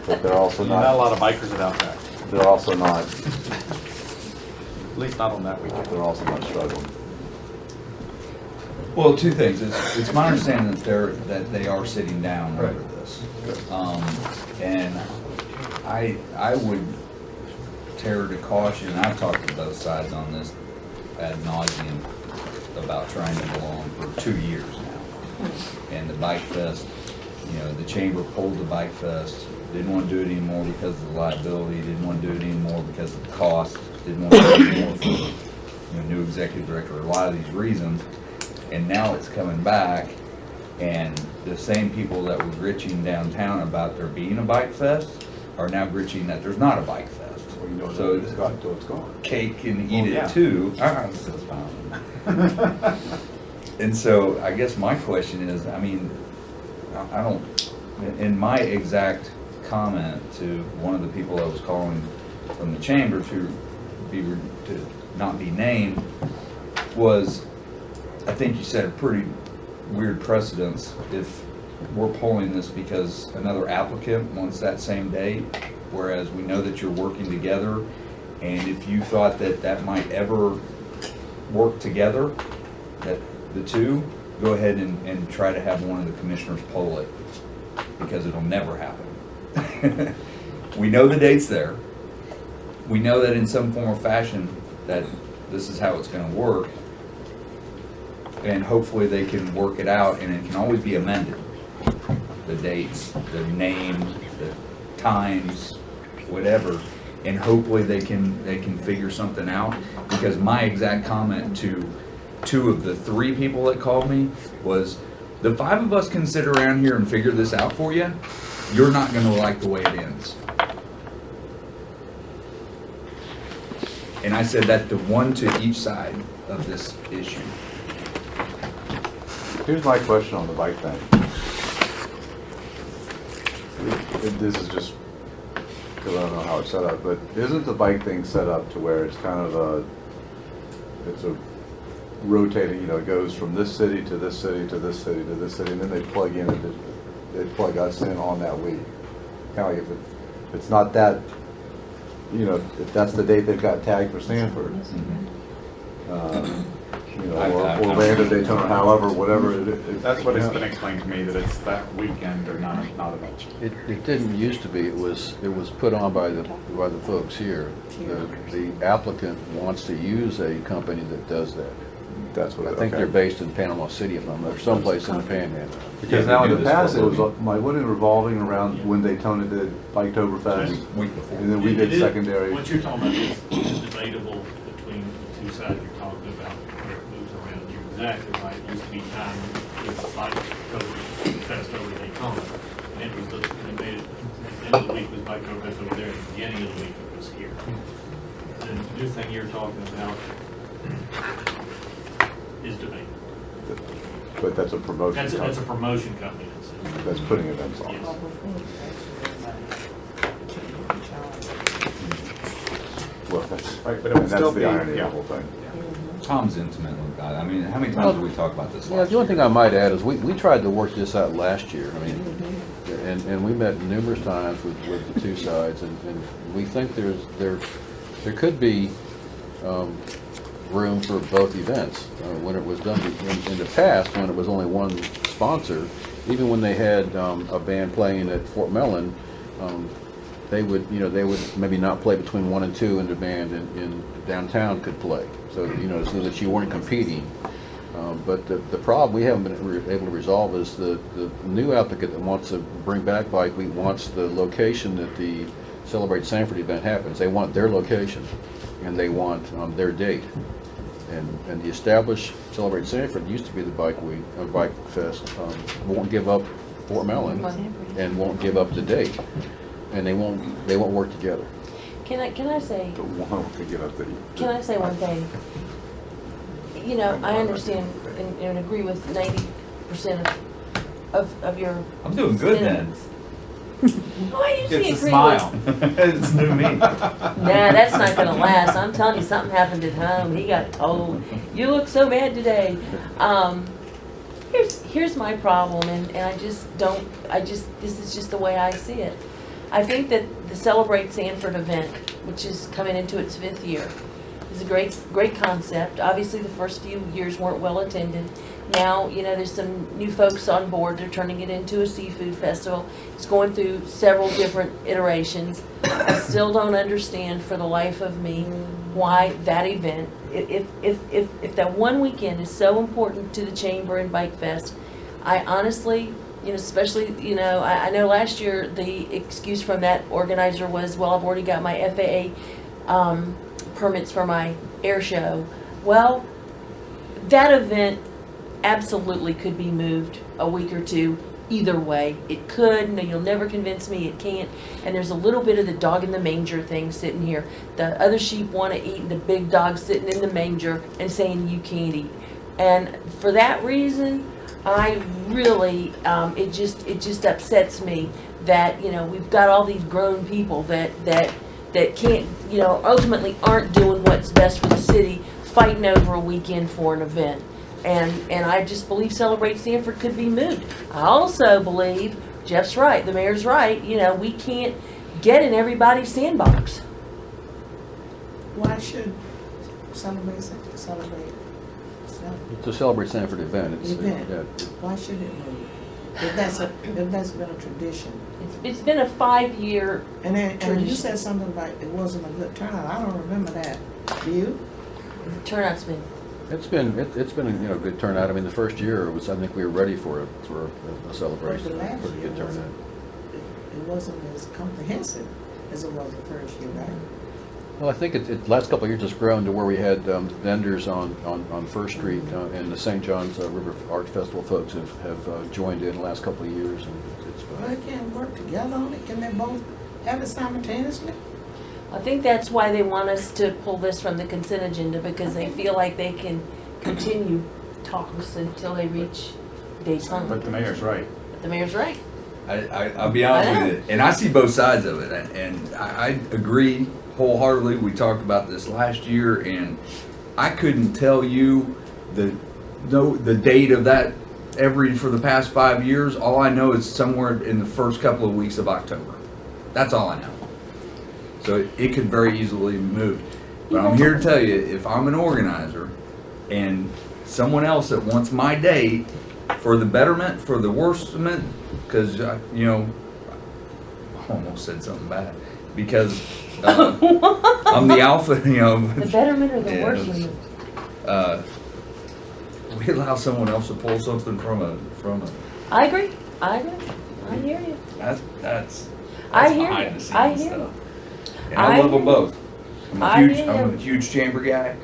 but they're also Not a lot not, of bikers at Outback, they're also not, at least not on that weekend. they're also not struggling. Well, two things. It's my understanding that they are sitting down over this. And I would tear to caution, I've talked to both sides on this ad nauseum, about trying to belong for 2 years now. And the Bike Fest, you know, the chamber pulled the Bike Fest, didn't want to do it anymore because of the liability, didn't want to do it anymore because of the cost, didn't want to do it anymore for, you know, new executive director, a lot of these reasons. And now it's coming back, and the same people that were gritching downtown about there being a Bike Fest are now gritching that there's not a Bike Fest. Well, you know, So it's got until it's gone. cake and eat Well, it yeah. too. It's just fine. And so I guess my question is, I mean, I don't, in my exact comment to one of the people I was calling from the chamber to not be named was, I think you set a pretty weird precedence if we're pulling this because another applicant wants that same date, whereas we know that you're working together, and if you thought that that might ever work together, that the two, go ahead and try to have one of the commissioners poll it, because it'll never happen. We know the date's there. We know that in some form or fashion that this is how it's gonna work. And hopefully they can work it out, and it can always be amended. The dates, the name, the times, whatever. And hopefully they can figure something out. Because my exact comment to 2 of the 3 people that called me was, the 5 of us can sit around here and figure this out for you. You're not gonna like the way it ends. And I said that to 1 to each side of this issue. Here's my question on the bike thing. This is just, because I don't know how it's set up, but isn't the bike thing set up to where it's kind of it's a rotating, you know, it goes from this city to this city to this city to this city, and then they plug in, they plug us in on that week. Kind of like if it's not that, you know, if that's the date they've got tagged for Sanford. You know, or Orlando, Daytona, however, whatever. That's what it's been explained to me, that it's that weekend or not at all. It didn't used to be. It was put on by the folks here. The applicant wants to use a company that does that. That's what I think they're based in Panama City, if I'm not, someplace in the Panhandle. Because Yeah, now we in do the this past, for it a was, week. wasn't it revolving around when Daytona did Biketoberfest? Week before. And then we did It is- secondary. What you're talking about is debatable between the 2 sides you're talking about, where it moves around. You're exactly right. It used to be timed with the Biketoberfest over Daytona. And it was, they made it, at the end of the week was Biketoberfest over there, at the beginning of the week it was here. The new thing you're talking about is debatable. But that's a promotion That's a company. promotion company. That's putting events on. Yes. Well, that's, Right, but it and would that's still the be, irony of yeah. the whole thing. Tom's intimate with God. I mean, how many times did we talk about this Yeah, last the only year? thing I might add is we tried to work this out last year. I mean, and we met numerous times with the 2 sides, and we think there could be room for both events. When it was done in the past, when it was only one sponsor, even when they had a band playing at Fort Mellon, they would maybe not play between 1 and 2, and the band in downtown could play. So so that you weren't competing. But the problem we haven't been able to resolve is the new applicant that wants to bring back Bike Week wants the location that the Celebrate Sanford event happens. They want their location, and they want their date. And the established Celebrate Sanford used to be the Bike Week, Bike Fest, won't give up Fort Mellon and won't give up the date, and they won't work together. Can I say, The one to get up there. can I say one thing? You know, I understand and agree with 90% of your I'm doing good then. sentence. Oh, I usually It's a agree smile. It's new me. Nah, that's not gonna last. I'm telling you, something happened at home. He got told, "You look so bad today." Here's my problem, and this is just the way I see it. I think that the Celebrate Sanford event, which is coming into its 5th year, is a great concept. Obviously, the first few years weren't well attended. Now, there's some new folks on board. They're turning it into a seafood festival. It's going through several different iterations. I still don't understand for the life of me why that event if that one weekend is so important to the Chamber and Bike Fest, I honestly, especially, I know last year the excuse from that organizer was, well, I've already got my FAA permits for my air show. Well, that event absolutely could be moved a week or two either way. It could. No, you'll never convince me it can't. And there's a little bit of the dog in the manger thing sitting here. The other sheep want to eat, and the big dog sitting in the manger and saying you can't eat. And for that reason, I really, it just upsets me that, we've got all these grown people that can't, ultimately aren't doing what's best for the city, fighting over a weekend for an event. And I just believe Celebrate Sanford could be moved. I also believe, Jeff's right, the mayor's right, we can't get in everybody's sandbox. Why should celebrate? It's a Celebrate Sanford event. It's, Event. yeah. Why should it move? If that's been a tradition. It's been a 5-year And then, and you tradition. said something about it wasn't a good turnout. I don't remember that. Do you? Turnout's been, It's been a good turnout. I mean, the first year was, I think we were ready for a celebration. But the last Pretty year good turnout. it wasn't as comprehensive as it was the first year, right? Well, I think it last couple of years it's grown to where we had vendors on First Street and the St. John's River Art Festival folks have joined in the last couple of years, and it's Well, they can't work together on it. Can they both have it simultaneously? I think that's why they want us to pull this from the consent agenda, because they feel like they can continue talks until they reach dates on But the mayor's right. The mayor's right. I'll be honest I know. with you, and I see both sides of it, and I agree wholeheartedly. We talked about this last year, and I couldn't tell you the date of that for the past 5 years. All I know is somewhere in the first couple of weeks of October. That's all I know. So it could very easily be moved. But I'm here to tell you, if I'm an organizer and someone else that wants my date for the betterment, for the worstment, because, I almost said something bad, because I'm the alpha, The betterment or the Yeah, worst it one? we allow someone else to pull something from a, I agree. I hear you. that's I hear behind you. the scenes I hear stuff. you. And I love them hear both. I I'm hear a you. huge chamber guy.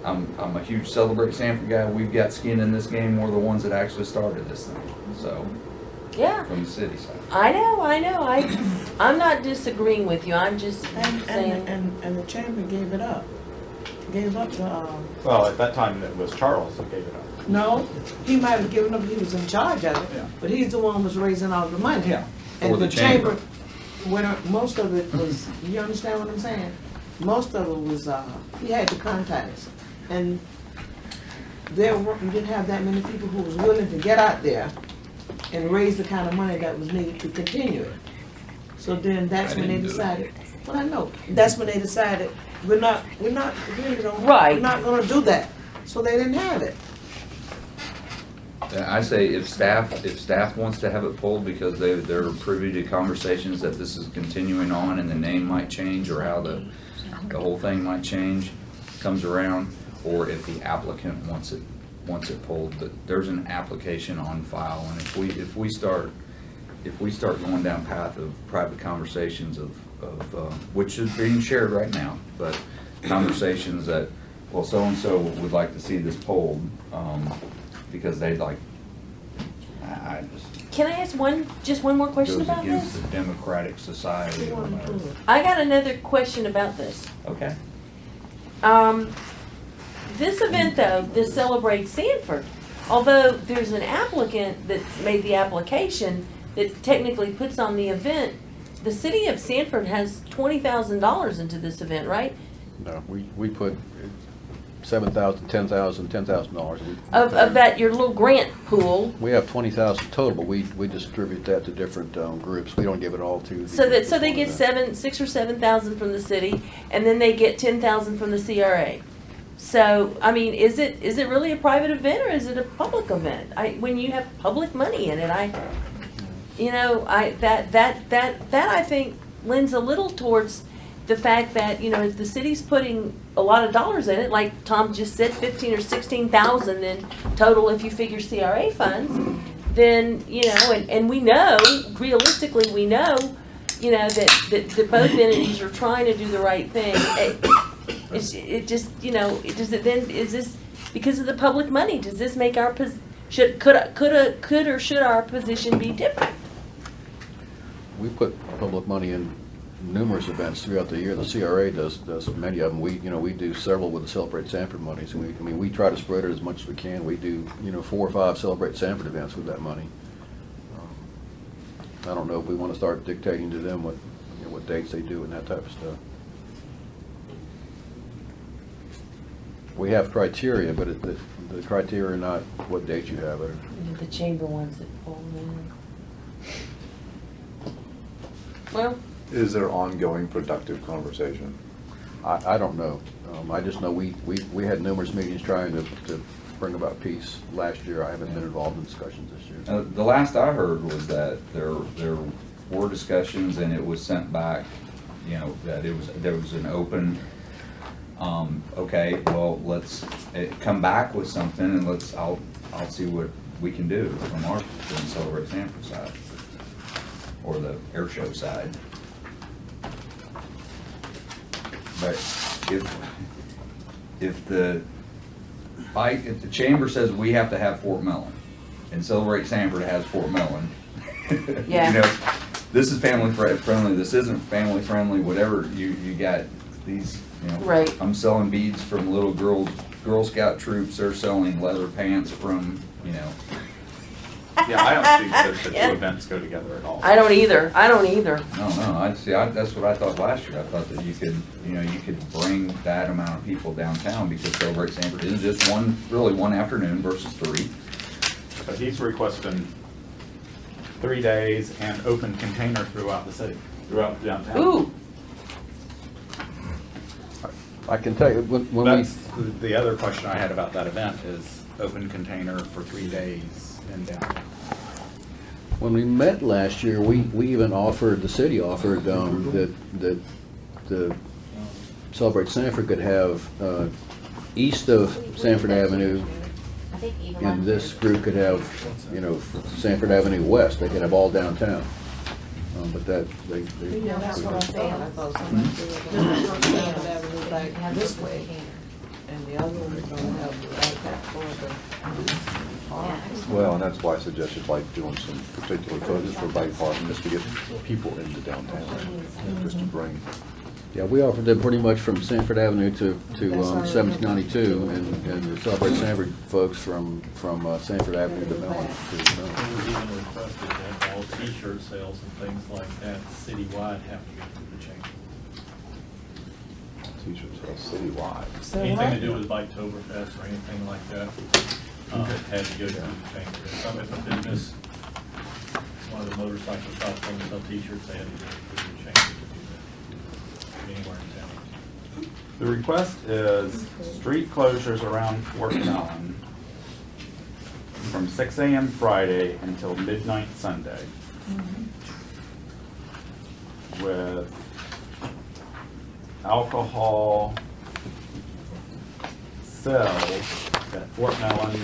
I'm a huge Celebrate Sanford guy. We've got skin in this game. We're the ones that actually started this thing. So, Yeah. from the city side. I know. I'm not disagreeing with you. I'm just saying. And the chamber gave it up. Gave up the, Well, at that time, it was Charles that gave it up. no, he might have given up, he was in charge of it, Yeah. but he's the one who was raising all the money. Yeah. And For the chamber. Most of it was, you understand what I'm saying? Most of it was, he had the contacts. And you didn't have that many people who was willing to get out there and raise the kind of money that was needed to continue it. So then that's when they didn't do it. decided, well, I know, that's when they decided, we're not, really don't, Right. we're not gonna do that. So they didn't have it. I say if staff wants to have it pulled because they're privy to conversations that this is continuing on and the name might change or how the whole thing might change, comes around, or if the applicant wants it pulled, but there's an application on file, and if we start going down path of private conversations of which is being shared right now, but conversations that, well, so-and-so would like to see this pulled, because they'd like, I just, Can I ask just one more question goes about against this? the democratic society or whatever. I got another question about this. Okay. This event though, this Celebrate Sanford, although there's an applicant that's made the application that technically puts on the event, the city of Sanford has $20,000 into this event, right? No, we put $7,000, $10,000, $10,000. Of that, your little grant pool. We have 20,000 total, but we distribute that to different groups. We don't give it all to. So they get 6 or 7,000 from the city, and then they get 10,000 from the CRA. So, I mean, is it really a private event or is it a public event? When you have public money in it, that I think lends a little towards the fact that, you know, if the city's putting a lot of dollars in it, like Tom just said, 15 or 16,000 in total if you figure CRA funds, then, you know, and we know, realistically, we know, you know, that both entities are trying to do the right thing. It just, you know, does it then, is this, because of the public money, does this make our, could or should our position be different? We put public money in numerous events throughout the year. The CRA does many of them. We do several with the Celebrate Sanford monies. We try to spread it as much as we can. We do, 4 or 5 Celebrate Sanford events with that money. I don't know if we want to start dictating to them what dates they do and that type of stuff. We have criteria, but the criteria are not what date you have it. The chamber ones that pull them in. Well, Is there ongoing productive conversation? I don't know. I just know we had numerous meetings trying to bring about peace last year. I haven't been involved in discussions this year. The last I heard was that there were discussions and it was sent back, that there was an open, okay, well, let's come back with something and I'll see what we can do from our Celebrate Sanford side or the air show side. But if the chamber says we have to have Fort Mellon and Celebrate Sanford has Fort Mellon, yeah. This is family friendly, this isn't family friendly, whatever, you got these, Right. I'm selling beads from little Girl Scout troops, they're selling leather pants from, Yeah, I don't think that the two events go together at all. I don't either. No, that's what I thought last year. I thought that you could bring that amount of people downtown because Celebrate Sanford is just one afternoon versus 3. But he's requesting 3 days and open container throughout the city, throughout downtown. Ooh. I can tell you, when That's the other question I had about that event is open container for 3 days in downtown. When we met last year, we even offered, the city offered that the Celebrate Sanford could have east of Sanford Avenue, and this group could have, Sanford Avenue West. They could have all downtown. But that, Yeah, that's what I thought. I thought somebody Sanford Avenue back this way, and the other one was gonna have right back for Well, and that's why I suggested like doing some particular focus for bike parking, just to get people into downtown, just to bring. yeah, we offered them pretty much from Sanford Avenue to 1792, and the Celebrate Sanford folks from Sanford Avenue to Mellon. We even requested that all T-shirt sales and things like that citywide have to go through the chamber. T-shirts citywide. So Anything to what? do with Biketoberfest or anything like that, had to go through the chamber. If a business, one of the motorcycle shops wanted to sell T-shirts, they had to go through the chamber to do that, anywhere in town. The request is street closures around Fort Mellon from 6 a.m. Friday until midnight Sunday. With alcohol sales at Fort Mellon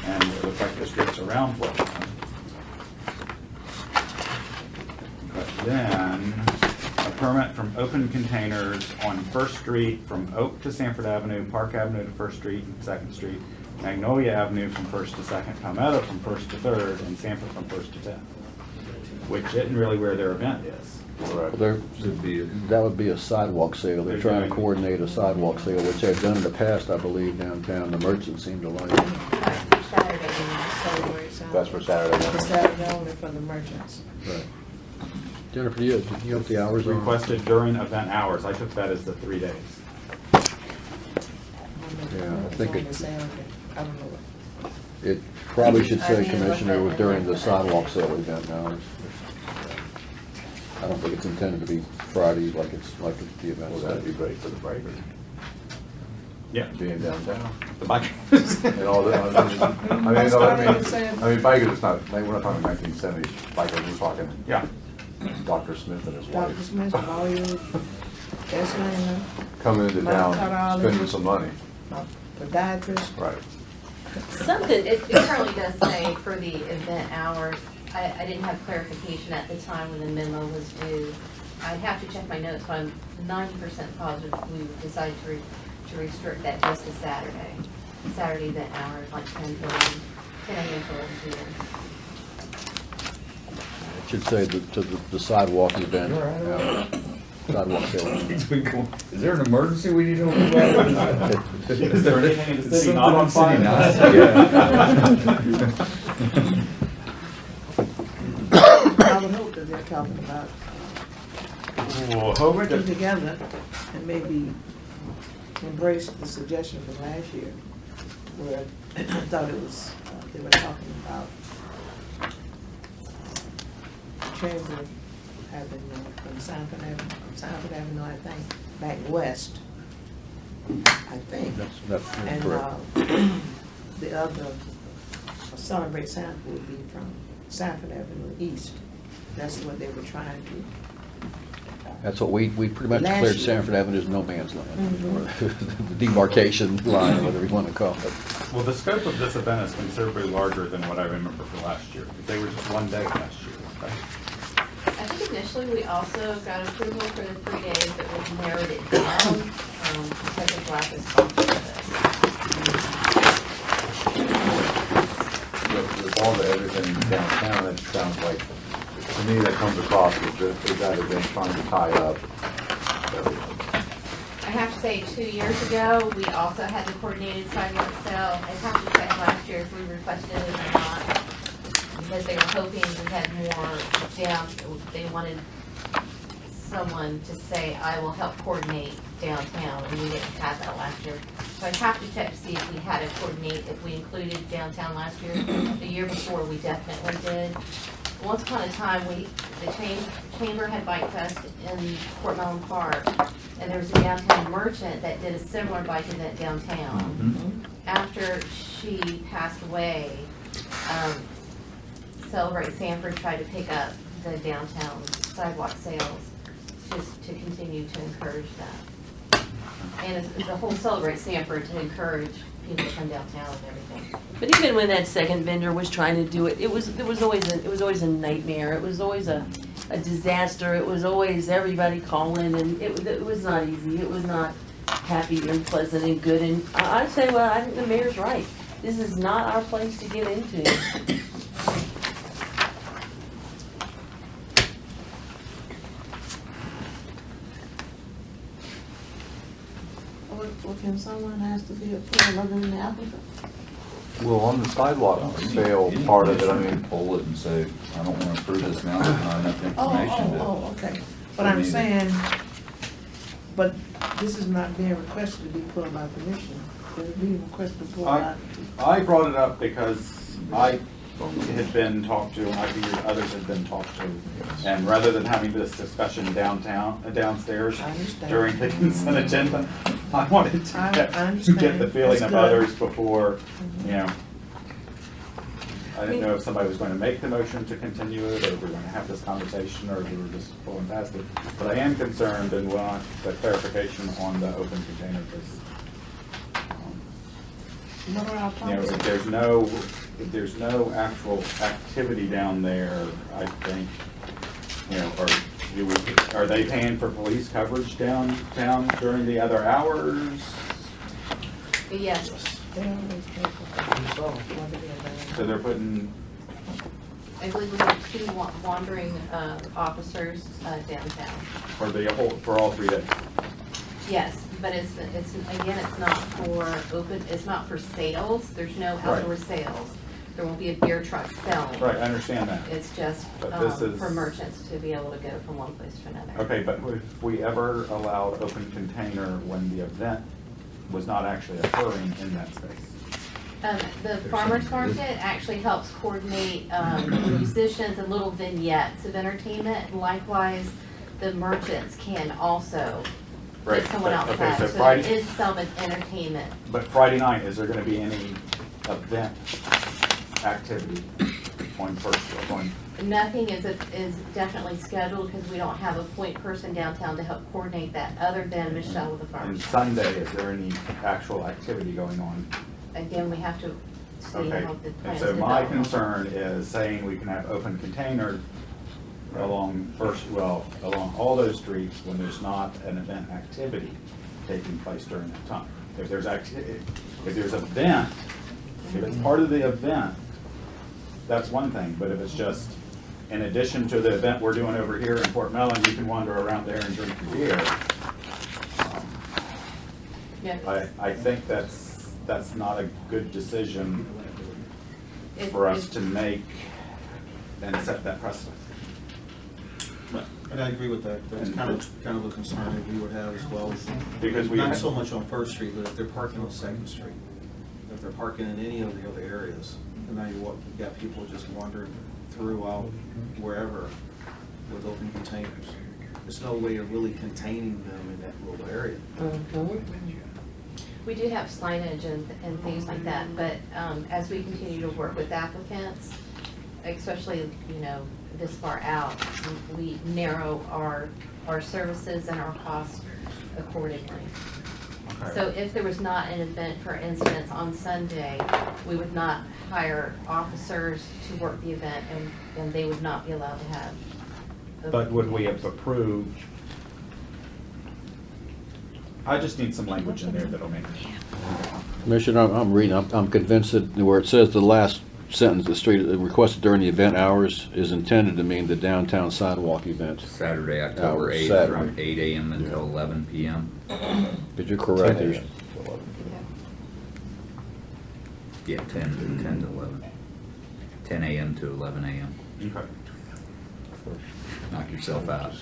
and it looks like the streets around Fort Mellon. But then a permit from open containers on First Street from Oak to Sanford Avenue, Park Avenue to First Street and Second Street, Magnolia Avenue from First to Second, Palmetto from First to Third, and Sanford from First to 10th, which isn't really where their event is. That would be a sidewalk sale. They're trying to coordinate a sidewalk sale, which they've done in the past, I believe, downtown. The merchants seem to like it. That's for Saturday. For Saturday only for the merchants. Right. Jennifer, do you have the hours on? Requested during event hours. I took that as the 3 days. Yeah, I think It's only Saturday. I don't know what. it probably should say, Commissioner, during the sidewalk sale event hours. I don't think it's intended to be Friday like the event. Well, that'd be great for the bikers, Yeah. being downtown. The bikers. And all that, bikers, it's not, we're not talking 1970s bikers, we're talking Yeah. Dr. Smith and his Dr. wife. Smith, lawyer, Estliner, Coming into Might cut all town, of spending it. some money. my podiatrist. Right. Something, It currently does say for the event hours, I didn't have clarification at the time when the memo was due. I'd have to check my notes, but I'm 90% positive we would decide to restrict that just to Saturday. Saturday event hours, like 10 a.m. to 11 p.m. It should say the sidewalk event. Sidewalk sale. Is there an emergency we need to know about? Is there anything in the city Something not on in the city fire? I would hope that they're talking about working together and maybe embrace the suggestion from last year, where I thought it was, they were talking about Chamber having, from Sanford Avenue, I think, back west, I think. That's And correct. the other, Celebrate Sanford would be from Sanford Avenue east. That's what they were trying to. That's what we pretty much Last declared year. Sanford Avenue as no man's land. Mhm. The demarcation line, whatever you want to call it. Well, the scope of this event is considerably larger than what I remember for last year, because they were just one day last year, weren't they? I think initially we also got approval for the 3 days, but we narrowed it down because of lack of sponsorship. With all the everything downtown, it sounds like, to me, that comes across as that event trying to tie up everything. I have to say, 2 years ago, we also had the coordinated sidewalk sale. I have to check last year if we requested it or not, because they were hoping we had more down, they wanted someone to say, I will help coordinate downtown, and we didn't have that last year. So I have to check to see if we had to coordinate, if we included downtown last year. The year before, we definitely did. Once upon a time, the chamber had Bike Fest in Fort Mellon Park, and there was a downtown merchant that did a similar bike event downtown. After she passed away, Celebrate Sanford tried to pick up the downtown sidewalk sales just to continue to encourage that. And it's a whole Celebrate Sanford to encourage people to come downtown and everything. but even when that second vendor was trying to do it, it was always a nightmare. It was always a disaster. It was always everybody calling, and it was not easy. It was not happy and pleasant and good. And I say, well, I think the mayor's right. This is not our place to get into. Well, can someone ask to be a player other than the applicant? Well, on the sidewalk sale part of it, I mean, Pull it and say, I don't want to approve this now, there's not enough information to. Okay. But I'm saying, but this is not being requested to be pulled by permission. It's being requested to pull by. I brought it up because I had been talked to, and I figured others had been talked to. And rather than having this discussion downstairs I understand. during the consent agenda, I wanted to I get understand. the feeling That's of good. others before, you know. I didn't know if somebody was going to make the motion to continue it, or if we were going to have this conversation, or if we were just pulling past it. But I am concerned and want the clarification on the open container, because What are our you know, if there's no actual activity down there, I think, you know, are they paying for police coverage downtown during the other hours? But yes, They always pay for whether they're So they're putting, I believe we have 2 wandering officers downtown. for all 3 days? Yes, but it's again, it's not for open, it's not for sales. There's no outdoor sales. There won't be a beer truck selling. Right, I understand that. It's just But this is- for merchants to be able to go from one place to another. Okay, but if we ever allowed open container when the event was not actually occurring in that space? The farmer's market actually helps coordinate musicians and little vignettes of entertainment. Likewise, the merchants can also Right, get someone but- okay, outside. so So Friday- there is some entertainment. But Friday night, is there gonna be any event activity one person, one, Nothing is definitely scheduled because we don't have a point person downtown to help coordinate that other than Michelle with the and farm. Sunday, is there any actual activity going on? Again, we have to see Okay, how the and plans so my develop. concern is saying we can have open container along along all those streets when there's not an event activity taking place during that time. If there's event, if it's part of the event, that's one thing, but if it's just in addition to the event we're doing over here in Fort Mellon, you can wander around there and drink your beer. Yeah. I think that's not a good decision for us to make and set that precedent. And I agree with that. That's kind of a concern that we would have as well. Because we Not have- so much on First Street, but if they're parking on Second Street, if they're parking in any of the other areas, and now you've got people just wandering throughout wherever with open containers. There's no way of really containing them in that little area. We do have signage and things like that, but as we continue to work with applicants, especially, this far out, we narrow our services and our costs accordingly. Okay. So if there was not an event, for instance, on Sunday, we would not hire officers to work the event, and they would not be allowed to have. But would we have approved? I just need some language in there that'll make it. Commissioner, I'm reading, I'm convinced that where it says the last sentence, the street requested during the event hours is intended to mean the downtown sidewalk event. Saturday, October Hours, 8th, Saturday. from 8 a.m. until 11 p.m. But you're correct, 10 there's, a.m. to 11 p.m. Yeah, 10 to 11. 10 a.m. to 11 a.m. Okay. Knock yourself out.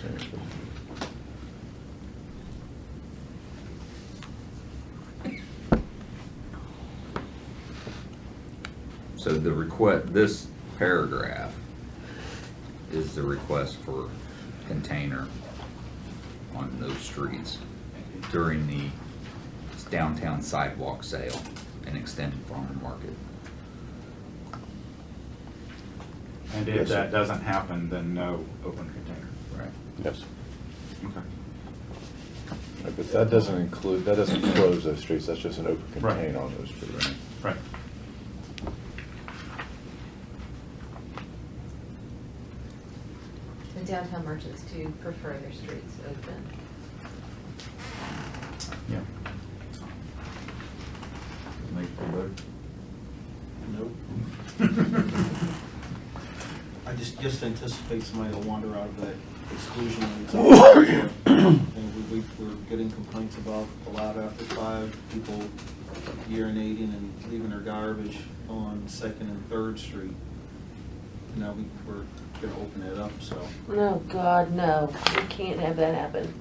So the request, this paragraph is the request for container on those streets during the downtown sidewalk sale and extended farmer market. And if that doesn't happen, then no open container. Right. yes. Okay. But that doesn't close those streets, that's just an open Right. contain on those streets. Right. The downtown merchants do prefer their streets open. Yeah. Make it better. Nope. I just anticipate somebody to wander out of that exclusion zone. And we're getting complaints about a lot after 5, people urinating and leaving their garbage on 2nd and 3rd Street. Now we're gonna open it up, so. No, God, no. We can't have that happen.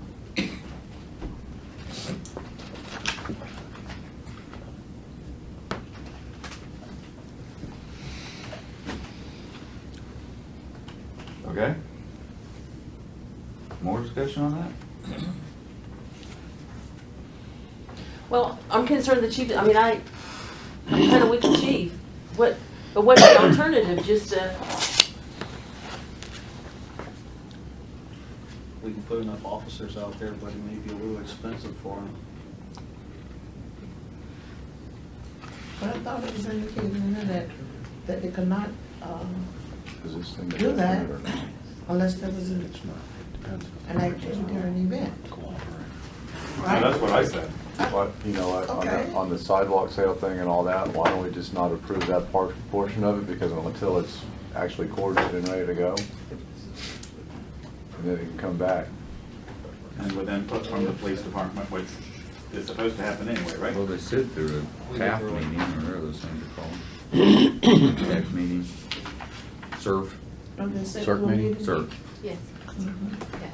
Okay. More discussion on that? Well, I'm concerned the chief, I'm kind of with the chief. But what's the alternative? Just We can put enough officers out there, but it may be a little expensive for them. But I thought it was indicated in there that they could not, Is this thing do that or not? unless there was an activity or an event. Yeah, that's what I said. But, Okay. on the sidewalk sale thing and all that, why don't we just not approve that portion of it, because until it's actually coordinated and ready to go, and then it can come back. And with input from the police department, which is supposed to happen anyway, right? Well, they sit through a TAF meeting, or whatever those things are called. TAF meeting. Surf. Circ meeting? Surf. Yes. Yes.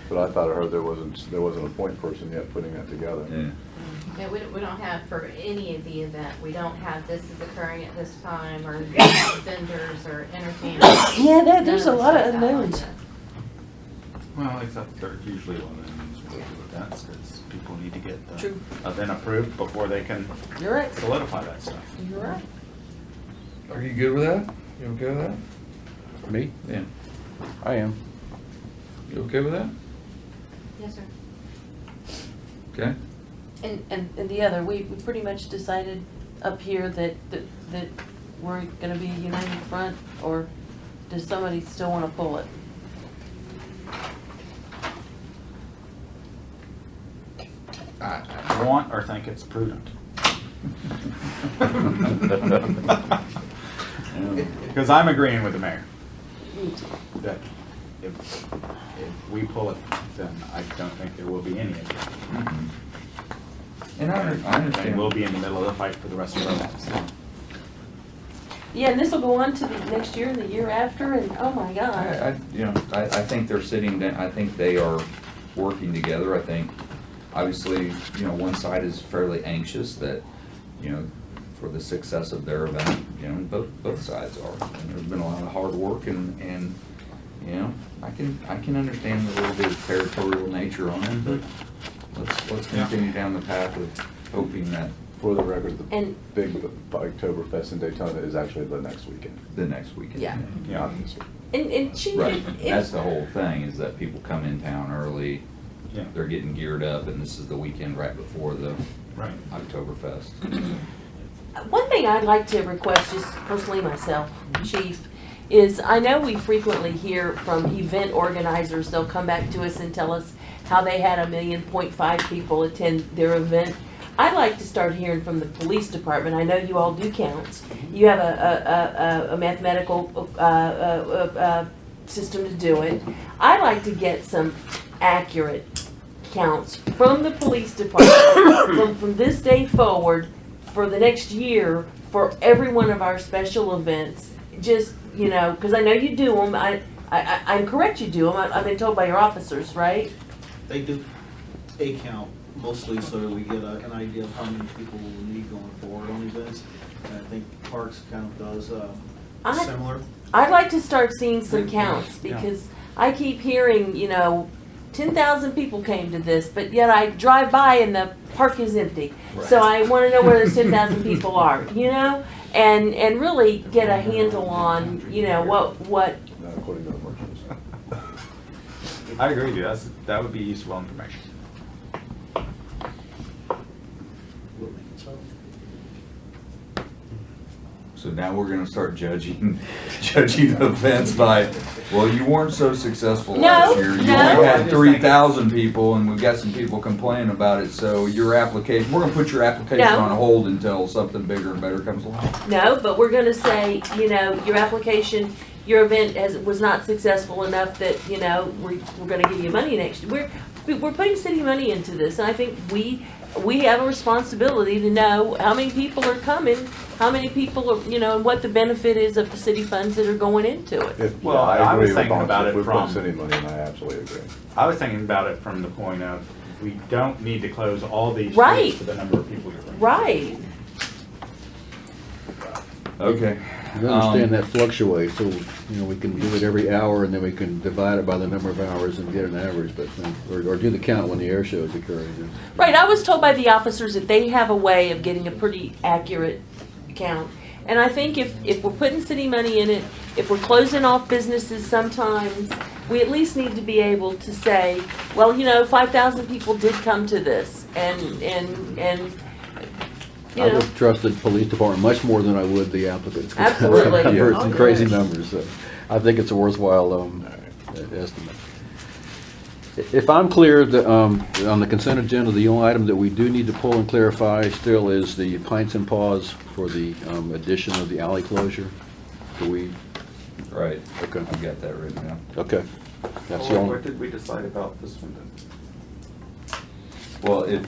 But I thought I heard there wasn't a point person yet putting that together. Yeah. Yeah, we don't have for any of the event, we don't have this is occurring at this time, or vendors or entertainers. yeah, there's a None lot of stuff's out like unknowns. that. Well, except there's usually a lot of unknowns with events, because people need to get the True. event approved before they can You're right. solidify that stuff. You're right. Are you good with that? You okay with that? Me? Yeah. I am. You okay with that? Yes, sir. Okay. And the other, we pretty much decided up here that we're gonna be a united front, or does somebody still wanna pull it? I want or think it's prudent. Because I'm agreeing with the mayor. That if we pull it, then I don't think there will be any of it. And I And understand. we'll be in the middle of the fight for the rest of our lives. Yeah, and this will go on to the next year and the year after, and oh my God. I think they're sitting down, I think they are working together. I think, obviously, one side is fairly anxious that, for the success of their event, both sides are. And there's been a lot of hard work and I can understand the little bit of territorial nature on it, but let's continue down the path of hoping that For the record, the And- big Oktoberfest in Daytona is actually the next weekend. the next weekend. Yeah. Not Yeah. this week. And she, Right, that's if, the whole thing, is that people come in town early, Yeah. they're getting geared up, and this is the weekend right before the Right. Oktoberfest. one thing I'd like to request, just personally myself, Chief, is I know we frequently hear from event organizers, they'll come back to us and tell us how they had 1.5 million people attend their event. I'd like to start hearing from the police department. I know you all do counts. You have a mathematical system to do it. I'd like to get some accurate counts from the police department from this day forward for the next year for every one of our special events. Just, because I know you do them. I'm correct, you do them. I've been told by your officers, right? They do a count mostly so that we get an idea of how many people we'll need going forward on events. And I think Parks kind of does I- similar. I'd like to start seeing some counts Yeah. because I keep hearing, 10,000 people came to this, but yet I drive by and the park is empty. So I want to know where those 10,000 people are, and really get a handle on, what. Not according to the merchants. I agree with you, that would be useful information. So now we're gonna start judging events by, well, you weren't so successful last year. You no. only had 3,000 people, and we've got some people complaining about it, so your application, we're gonna put your application No. on hold until something bigger and better comes along. No, but we're gonna say, your application, your event was not successful enough that, we're gonna give you money next year. We're putting city money into this, and I think we have a responsibility to know how many people are coming, how many people are, and what the benefit is of the city funds that are going into it. Well, I I agree was with thinking Bonds. about If it we put from- city money in, I absolutely agree. I was thinking about it from the point of, we don't need to close all these Right. streets for the number of people you're bringing. Right. Okay. You understand that fluctuates, so, we can do it every hour and then we can divide it by the number of hours and get an average, but, or do the count when the air show is occurring. Right, I was told by the officers that they have a way of getting a pretty accurate count. And I think if we're putting city money in it, if we're closing off businesses sometimes, we at least need to be able to say, well, 5,000 people did come to this, and I would trust the police department much more than I would the applicants. Absolutely. I've heard Oh, some crazy yes. numbers, so I think it's a worthwhile estimate. If I'm clear, on the consent agenda, the only item that we do need to pull and clarify still is the Pints and Paws for the addition of the alley closure. Do we, Right. Okay. I've got that written down. okay. That's the Well, only. what did we decide about this one then? Well, if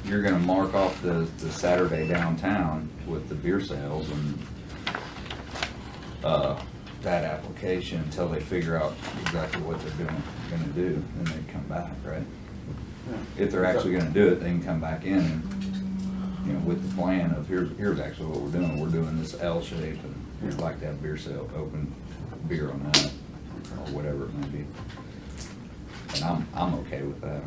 you're gonna mark off the Saturday downtown with the beer sales and, that application until they figure out exactly what they're gonna do, then they come back, right? If they're actually gonna do it, they can come back in and, with the plan of, here's actually what we're doing. We're doing this L shape, and we'd like to have beer sale, open beer on that, or whatever it may be. And I'm okay with that.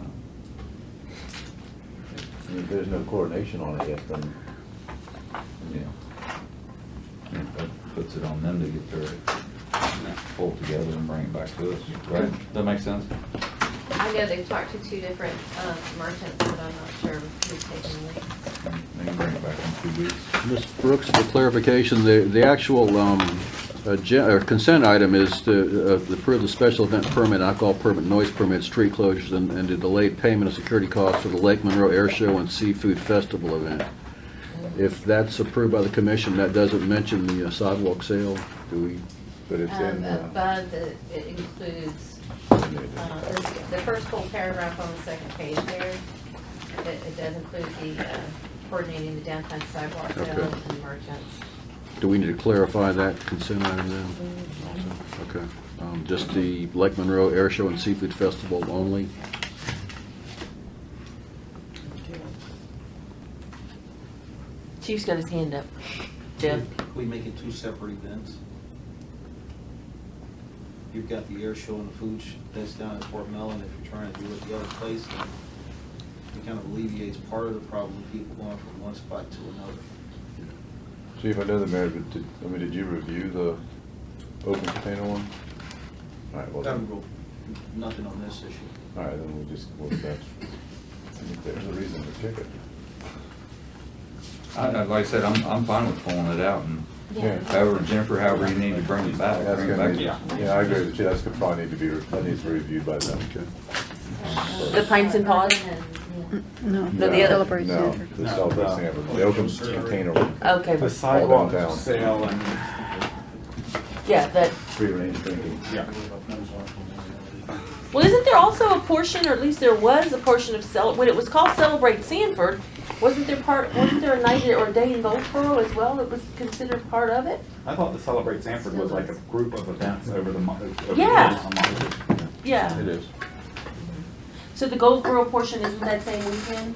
If there's no coordination on it yet, then Yeah. That puts puts it on them to get their pull together and bring it back to us, right? That makes sense? I know they've talked to two different merchants, but I'm not sure who's taking it. They can bring it back in 2 weeks. Ms. Brooks, for clarification, the actual consent item is to approve the special event permit, alcohol permit, noise permit, street closures, and the delayed payment of security costs for the Lake Monroe Air Show and Seafood Festival event. If that's approved by the commission, that doesn't mention the sidewalk sale, do we? But it's in, Above, it includes, the first full paragraph on the second page there. It does include the coordinating the downtown sidewalk sale Okay. and merchants. Do we need to clarify that consent item then? Okay. Just the Lake Monroe Air Show and Seafood Festival only? Chief's got his hand up. Jeff? We make it 2 separate events. You've got the air show and the food that's down at Fort Mellon. If you're trying to do it the other place, then it kind of alleviates part of the problem of people going from one spot to another. Chief, I know the mayor, but did you review the open container one? All right, well, Nothing on this issue. all right, then there's a reason to kick it. Like I said, I'm fine with pulling it out and Yeah. however you need to bring it back, That's bring it gonna back. need, yeah, I agree with you, that's gonna probably need to be, that needs to be reviewed by them. The pints and pods? No, No, the other- Celebrate No, Sanford. the Celebrate Sanford, the open container one. Okay, The sidewalk downtown. sale and, yeah, that, Free range drinking. yeah. well, isn't there also a portion, or at least there was a portion of when it was called Celebrate Sanford, wasn't there a night or a day in Goldsboro as well that was considered part of it? I thought the Celebrate Sanford was like a group of events over the month. Yeah. A month. Yeah. It is. So the Goldsboro portion isn't that same weekend?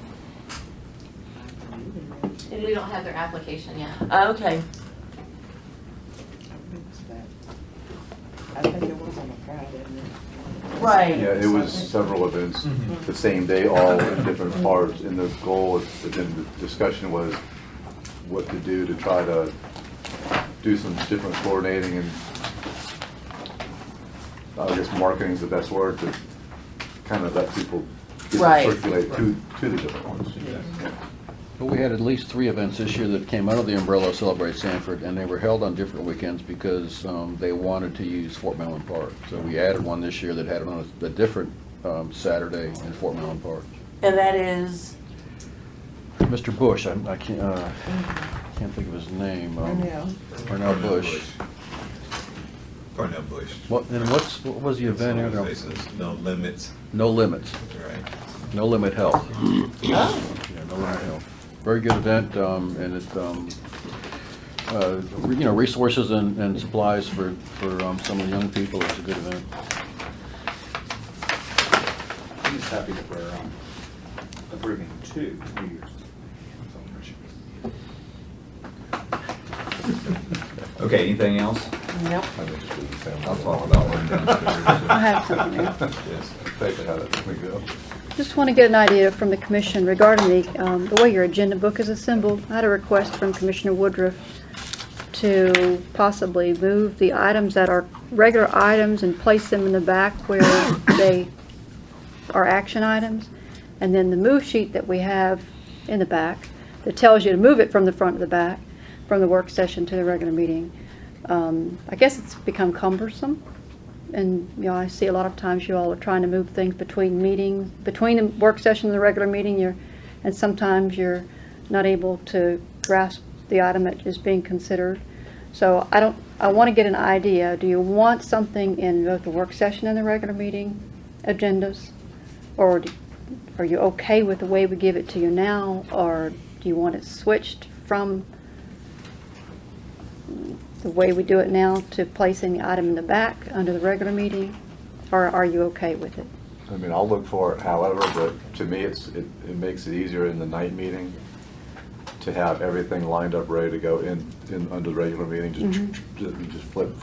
And we don't have their application yet. Okay. I think it was on a Friday, isn't it? Right. Yeah, it was several events the same day, all in different parts, and the goal, then the discussion was what to do to try to do some different coordinating, and I guess marketing is the best word, to kind of let people get Right. circulate to the different ones. Yeah. Well, we had at least 3 events this year that came under the umbrella of Celebrate Sanford, and they were held on different weekends because they wanted to use Fort Mellon Park. So we added one this year that had it on a different Saturday in Fort Mellon Park. And that is, Mr. Bush, I can't think of his name. Cornell. Cornell Bush. Cornell Bush. What was the event here? Organizations, No Limits. No Limits. Right. No Limit Health. oh, Yeah, No Limit Health. Very good event, and it, resources and supplies for some of the young people. It's a good event. I'm just happy that we're approving 2 New Year's celebrations. Okay, anything else? nope. I think it's really family. I'll talk about one downstairs. I have something there. Yes, take it how that we go. Just want to get an idea from the commission regarding the way your agenda book is assembled. I had a request from Commissioner Woodruff to possibly move the items that are regular items and place them in the back where they are action items. And then the move sheet that we have in the back that tells you to move it from the front to the back, from the work session to the regular meeting. I guess it's become cumbersome. And, I see a lot of times you all are trying to move things between meetings, between the work session and the regular meeting, and sometimes you're not able to grasp the item that is being considered. So I want to get an idea, do you want something in both the work session and the regular meeting agendas? Or are you okay with the way we give it to you now, or do you want it switched from the way we do it now to placing the item in the back under the regular meeting, or are you okay with it? I'll look for it, however, but to me, it makes it easier in the night meeting to have everything lined up, ready to go in under the regular meeting, just flip.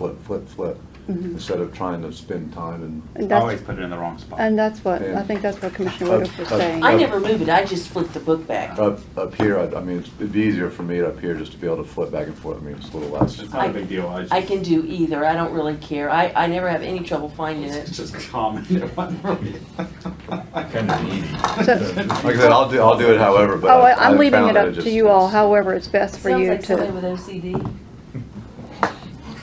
instead of trying to spend time And I always that's, put it in the wrong spot. and that's what, I think that's what Commissioner Woodruff was saying. I never move it, I just flip the book back. up here, I mean, it'd be easier for me up here just to be able to flip back and forth. I mean, it's a little less. It's not a big deal. I can do either, I don't really care. I never have any trouble finding It's it. just common. It wasn't really- Kind of needy. So, Like I said, I'll do it however, but oh, I'm I've leaving found it that up just- to you all, however it's best for Sounds you like somebody to. with OCD.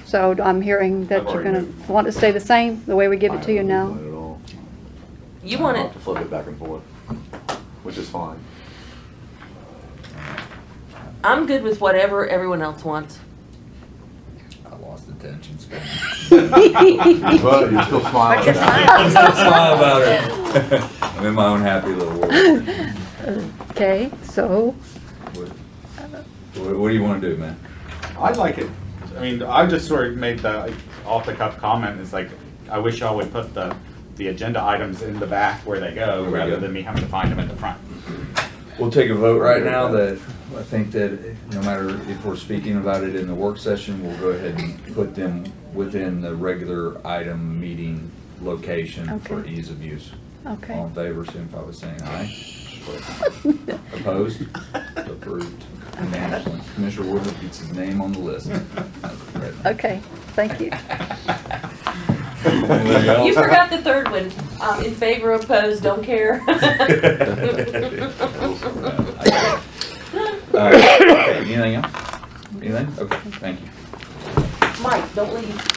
So I'm hearing that I've you're already gonna moved. want to stay the same, the way we give it to you now? Not at all. You want I'll it, have to flip it back and forth, which is fine. I'm good with whatever everyone else wants. I lost attention span. But you're still smiling. But you're I'm still smiling about it. I'm in my own happy little world. Okay, so, What do you want to do, man? I'd like it, I mean, I just sort of made the like, off-the-cuff comment, it's like, I wish y'all would put the agenda items in the back where they go, Where we rather go. than me having to find them at the front. We'll take a vote right now that, I think that no matter if we're speaking about it in the work session, we'll go ahead and put them within the regular item meeting location for Okay. ease of use. okay. All in favor, signify by saying aye. Opposed? Approved unanimously. Commissioner Woodruff gets his name on the list. Okay, thank you. Anything else? You forgot the third one, in favor, opposed, don't care. Okay, anything else? Anything? Okay, thank you. Mike, don't leave.